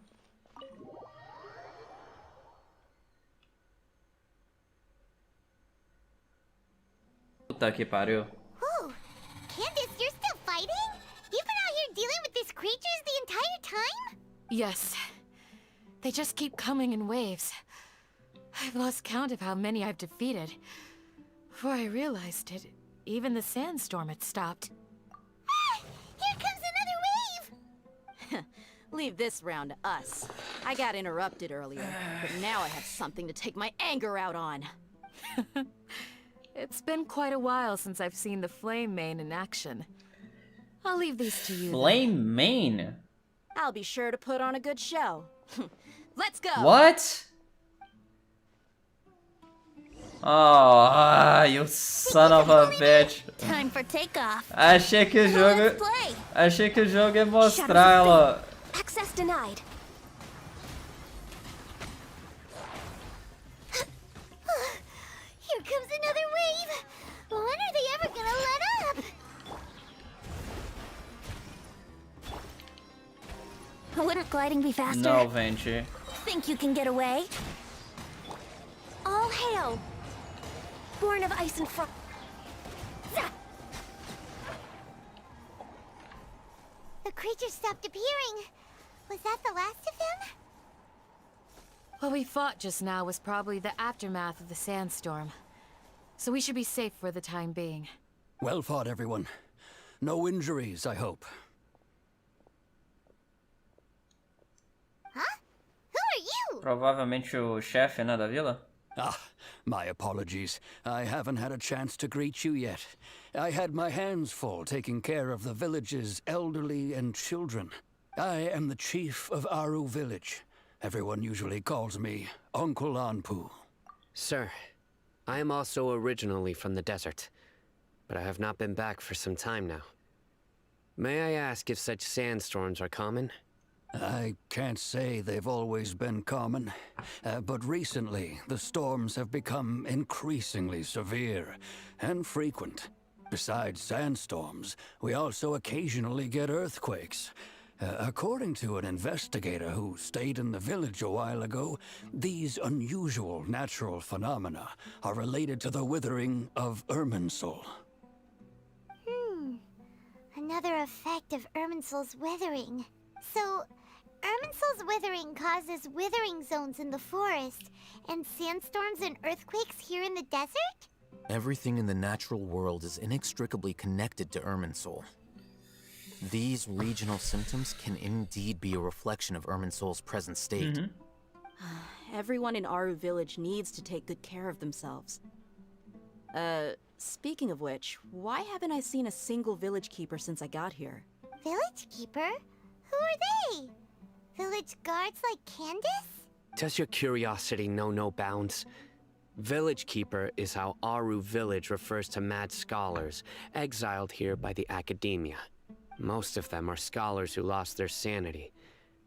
Puta que pariu.
Whoa! Candace, you're still fighting? You've been out here dealing with these creatures the entire time?
Yes. They just keep coming in waves. I've lost count of how many I've defeated. Before I realized it, even the sandstorm had stopped.
Ah! Here comes another wave!
Leave this round to us. I got interrupted earlier, but now I have something to take my anger out on.
It's been quite a while since I've seen the flame mane in action. I'll leave these to you.
Flame mane?
I'll be sure to put on a good show. Let's go!
What? Oh, you son of a bitch.
Time for takeoff.
Achei que o jogo... Achei que o jogo ia mostrar ela...
Access denied. Here comes another wave. When are they ever gonna let up? Wouldn't gliding be faster?
No, Venti.
Think you can get away? All hail! Born of ice and frost. The creature stopped appearing. Was that the last of them?
What we fought just now was probably the aftermath of the sandstorm. So we should be safe for the time being.
Well fought, everyone. No injuries, I hope.
Huh? Who are you?
Provavelmente o chefe, né, da vila?
Ah, my apologies. I haven't had a chance to greet you yet. I had my hands full taking care of the village's elderly and children. I am the chief of Aru village. Everyone usually calls me Uncle Anpu.
Sir, I am also originally from the desert, but I have not been back for some time now. May I ask if such sandstorms are common?
I can't say they've always been common, but recently the storms have become increasingly severe and frequent. Besides sandstorms, we also occasionally get earthquakes. According to an investigator who stayed in the village a while ago, these unusual natural phenomena are related to the withering of Irminsul.
Another effect of Irminsul's withering. So, Irminsul's withering causes withering zones in the forest, and sandstorms and earthquakes here in the desert?
Everything in the natural world is inextricably connected to Irminsul. These regional symptoms can indeed be a reflection of Irminsul's present state.
Everyone in Aru village needs to take good care of themselves. Speaking of which, why haven't I seen a single village keeper since I got here?
Village keeper? Who are they? Village guards like Candace?
Does your curiosity know no bounds? Village Keeper is how Aru village refers to mad scholars, exiled here by the academia. Most of them are scholars who lost their sanity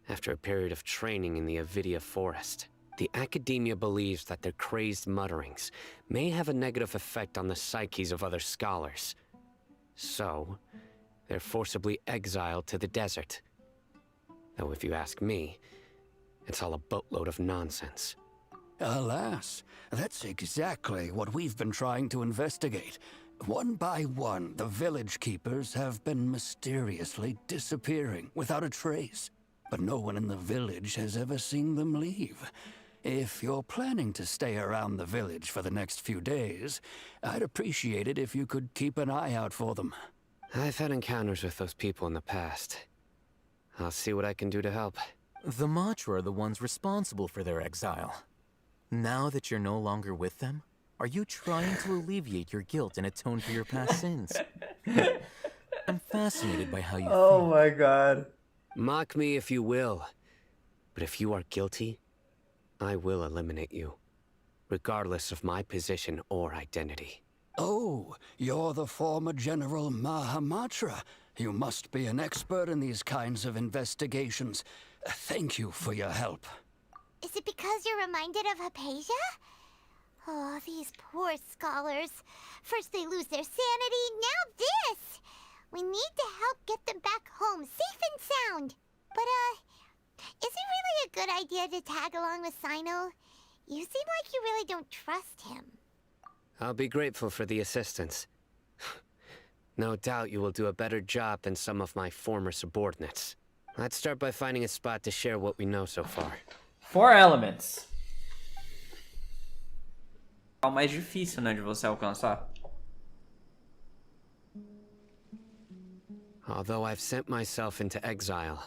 after a period of training in the Avidia forest. The academia believes that their crazed mutterings may have a negative effect on the psyches of other scholars. So, they're forcibly exiled to the desert. Though if you ask me, it's all a boatload of nonsense.
Alas, that's exactly what we've been trying to investigate. One by one, the village keepers have been mysteriously disappearing without a trace. But no one in the village has ever seen them leave. If you're planning to stay around the village for the next few days, I'd appreciate it if you could keep an eye out for them.
I've had encounters with those people in the past. I'll see what I can do to help.
The Matra are the ones responsible for their exile. Now that you're no longer with them, are you trying to alleviate your guilt and atone for your past sins? I'm fascinated by how you think.
My god.
Mock me if you will, but if you are guilty, I will eliminate you, regardless of my position or identity.
Oh, you're the former General Mahamatra. You must be an expert in these kinds of investigations. Thank you for your help.
Is it because you're reminded of Hypatia? Oh, these poor scholars. First they lose their sanity, now this! We need to help get them back home, safe and sound. But, is it really a good idea to tag along with Sino? You seem like you really don't trust him.
I'll be grateful for the assistance. No doubt you will do a better job than some of my former subordinates. Let's start by finding a spot to share what we know so far.
4 elements. É o mais difícil, né, de você alcançar.
Although I've sent myself into exile,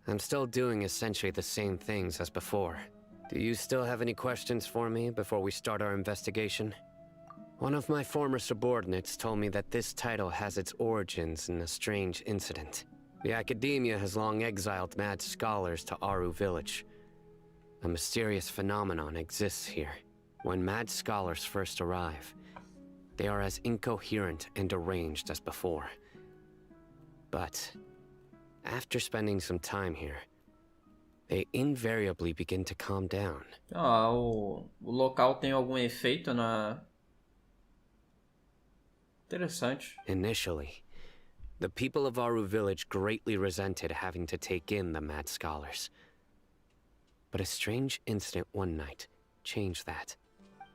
I'm still doing essentially the same things as before. Do you still have any questions for me before we start our investigation? One of my former subordinates told me that this title has its origins in a strange incident. The Academia has long exiled mad scholars to Aru Village. A mysterious phenomenon exists here. When mad scholars first arrive, they are as incoherent and deranged as before. But after spending some time here, they invariably begin to calm down.
O local tem algum efeito na... Interessante.
Initially, the people of Aru Village greatly resented having to take in the mad scholars. But a strange incident one night changed that.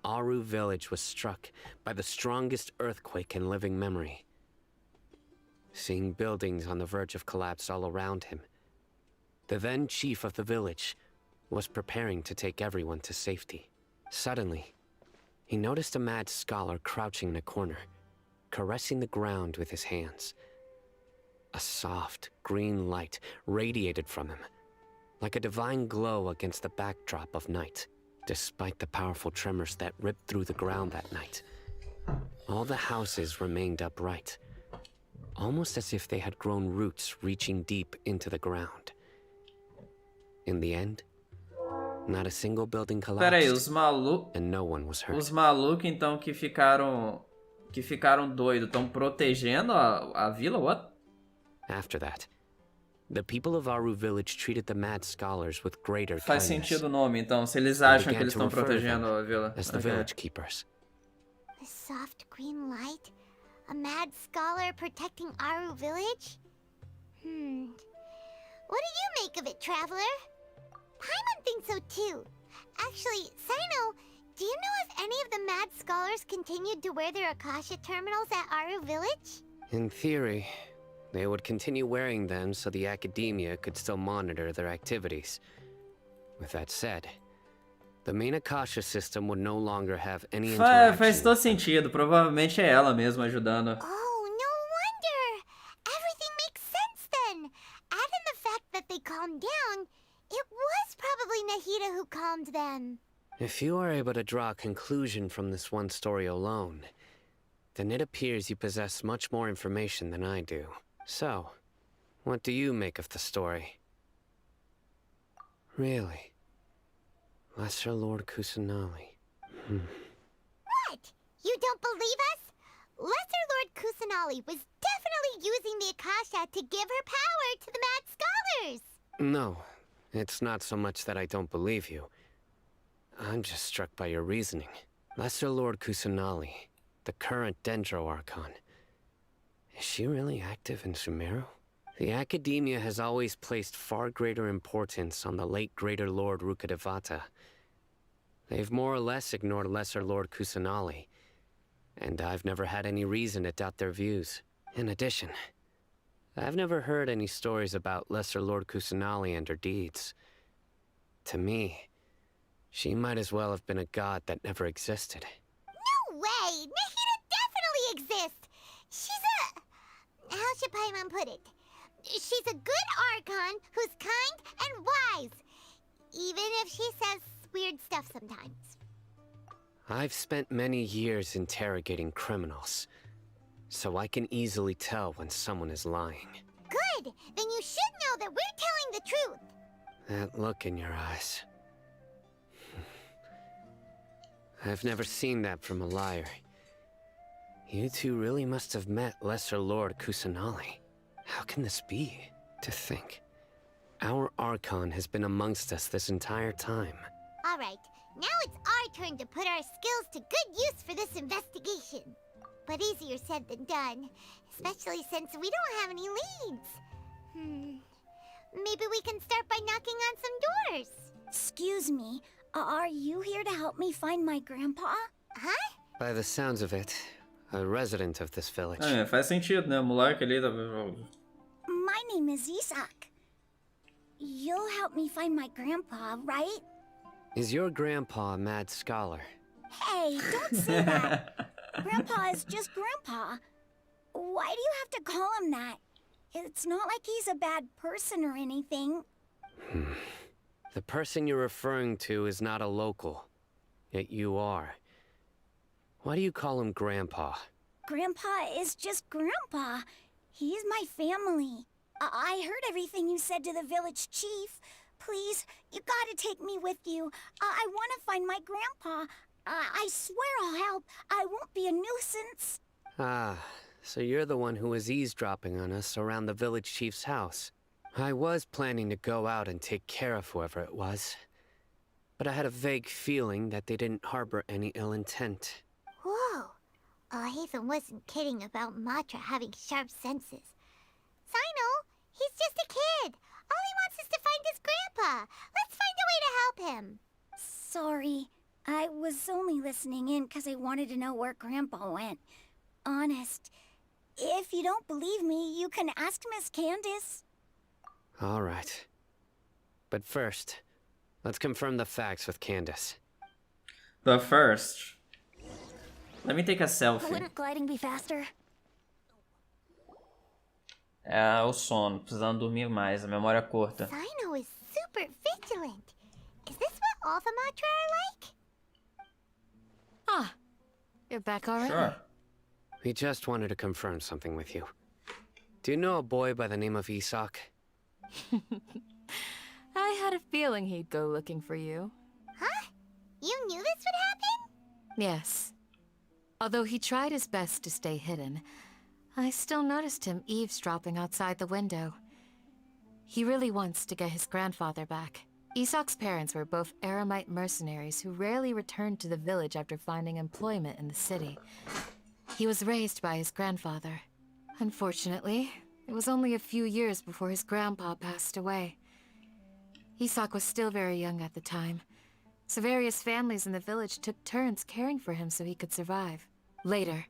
Aru Village was struck by the strongest earthquake in living memory. Seeing buildings on the verge of collapse all around him, the then chief of the village was preparing to take everyone to safety. Suddenly, he noticed a mad scholar crouching in a corner, caressing the ground with his hands. A soft, green light radiated from him, like a divine glow against the backdrop of night. Despite the powerful tremors that ripped through the ground that night, all the houses remained upright, almost as if they had grown roots reaching deep into the ground. In the end, not a single building collapsed, and no one was hurt.
Os malucos, então, que ficaram doidos, estão protegendo a vila? What?
After that, the people of Aru Village treated the mad scholars with greater
Faz
kindness.
sentido o nome, então, se eles acham que eles estão protegendo a vila.
As the village keepers.
The soft green light? A mad scholar protecting Aru Village? What do you make of it, Traveler? Paimon thinks so too. Actually, Sino, do you know if any of the mad scholars continued to wear their Akasha terminals at Aru Village?
In theory, they would continue wearing them so the Academia could still monitor their activities. With that said, the main Akasha system would no longer have any interaction.
Faz todo sentido, provavelmente é ela mesma ajudando.
Oh, no wonder! Everything makes sense then! Add in the fact that they calmed down, it was probably Nahida who calmed them.
If you are able to draw a conclusion from this one story alone, then it appears you possess much more information than I do. So, what do you make of the story? Really? Lesser Lord Kusanali.
What? You don't believe us? Lesser Lord Kusanali was definitely using the Akasha to give her power to the mad scholars!
No, it's not so much that I don't believe you. I'm just struck by your reasoning. Lesser Lord Kusanali, the current Dendro Archon. Is she really active in Sumeru? The Academia has always placed far greater importance on the late Greater Lord Rukkhadevata. They've more or less ignored Lesser Lord Kusanali, and I've never had any reason to doubt their views. In addition, I've never heard any stories about Lesser Lord Kusanali and her deeds. To me, she might as well have been a god that never existed.
No way! Nahida definitely exists! She's a... How should Paimon put it? She's a good Archon who's kind and wise, even if she says weird stuff sometimes.
I've spent many years interrogating criminals, so I can easily tell when someone is lying.
Good! Then you should know that we're telling the truth.
That look in your eyes. I've never seen that from a liar. You two really must have met Lesser Lord Kusanali. How can this be? To think, our Archon has been amongst us this entire time.
All right, now it's our turn to put our skills to good use for this investigation. But easier said than done, especially since we don't have any leads. Maybe we can start by knocking on some doors.
Excuse me, are you here to help me find my grandpa?
Huh?
By the sounds of it, a resident of this village.
Faz sentido, né? O moleque ali tá...
My name is Isak. You'll help me find my grandpa, right?
Is your grandpa a mad scholar?
Hey, don't say that. Grandpa is just Grandpa. Why do you have to call him that? It's not like he's a bad person or anything.
The person you're referring to is not a local, yet you are. Why do you call him Grandpa?
Grandpa is just Grandpa. He's my family. I heard everything you said to the village chief. Please, you gotta take me with you. I want to find my grandpa. I swear I'll help. I won't be a nuisance.
Ah, so you're the one who was eavesdropping on us around the village chief's house. I was planning to go out and take care of whoever it was, but I had a vague feeling that they didn't harbor any ill intent.
Whoa. Hatham wasn't kidding about Matra having sharp senses. Sino, he's just a kid. All he wants is to find his grandpa. Let's find a way to help him.
Sorry. I was only listening in because I wanted to know where Grandpa went. Honest. If you don't believe me, you can ask Miss Candace.
All right. But first, let's confirm the facts with Candace.
But first, let me take a selfie.
Wouldn't gliding be faster?
É o sono, precisando dormir mais, a memória curta.
Sino is super vigilant. Is this what all the Matra are like?
Ah, you're back already.
Sure.
We just wanted to confirm something with you. Do you know a boy by the name of Isak?
I had a feeling he'd go looking for you.
Huh? You knew this would happen?
Yes. Although he tried his best to stay hidden, I still noticed him eavesdropping outside the window. He really wants to get his grandfather back. Isak's parents were both Aramite mercenaries who rarely returned to the village after finding employment in the city. He was raised by his grandfather. Unfortunately, it was only a few years before his grandpa passed away. Isak was still very young at the time, so various families in the village took turns caring for him so he could survive. Later,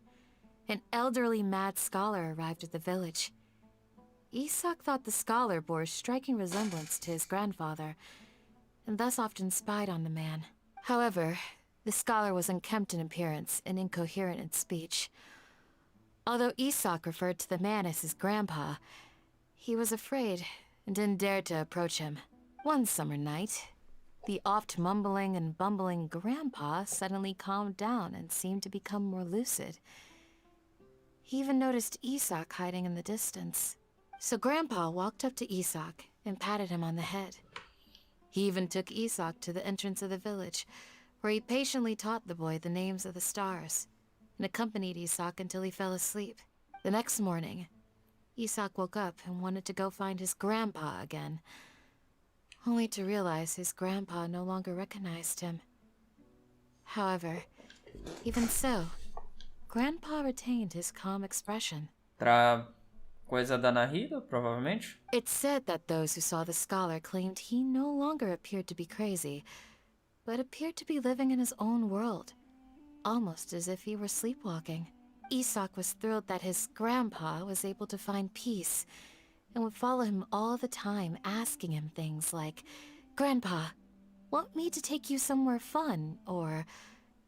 an elderly mad scholar arrived at the village. Isak thought the scholar bore a striking resemblance to his grandfather, and thus often spied on the man. However, the scholar was unkempt in appearance and incoherent in speech. Although Isak referred to the man as his grandpa, he was afraid and didn't dare to approach him. One summer night, the oft mumbling and bumbling grandpa suddenly calmed down and seemed to become more lucid. He even noticed Isak hiding in the distance. So Grandpa walked up to Isak and patted him on the head. He even took Isak to the entrance of the village, where he patiently taught the boy the names of the stars, and accompanied Isak until he fell asleep. The next morning, Isak woke up and wanted to go find his grandpa again, only to realize his grandpa no longer recognized him. However, even so, Grandpa retained his calm expression.
Pra coisa da Nahida, provavelmente?
It's said that those who saw the scholar claimed he no longer appeared to be crazy, but appeared to be living in his own world, almost as if he were sleepwalking. Isak was thrilled that his grandpa was able to find peace, and would follow him all the time, asking him things like, "Grandpa, want me to take you somewhere fun?" Or,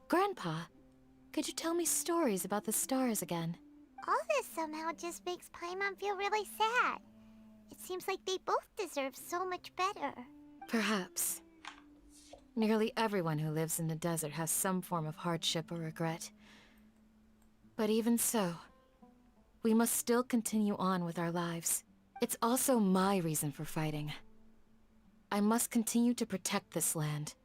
"Grandpa, could you tell me stories about the stars again?"
All this somehow just makes Paimon feel really sad. It seems like they both deserve so much better.
Perhaps. Nearly everyone who lives in the desert has some form of hardship or regret. But even so, we must still continue on with our lives. It's also my reason for fighting. I must continue to protect this land.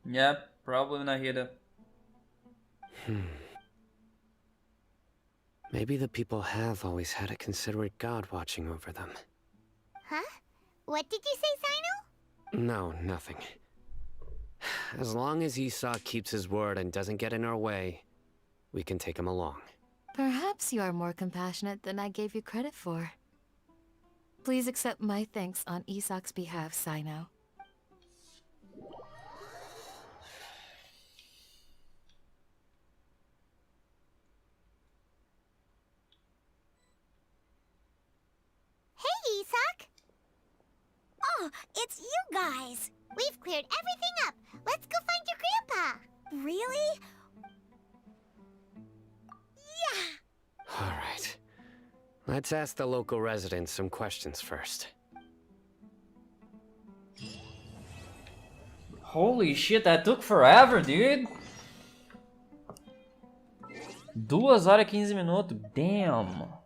Yep, probably Nahida.
Maybe the people have always had a considerate god watching over them.
Huh? What did you say, Sino?
No, nothing. As long as Esau keeps his word and doesn't get in our way, we can take him along.
Perhaps you are more compassionate than I gave you credit for. Please accept my thanks on Isak's behalf, Sino.
Hey, Isak!
Oh, it's you guys!
We've cleared everything up. Let's go find your grandpa.
Really? Yeah!
Alright. Let's ask the local residents some questions first.
Holy shit, that took forever, dude. 2 horas e 15 minutos. Damn.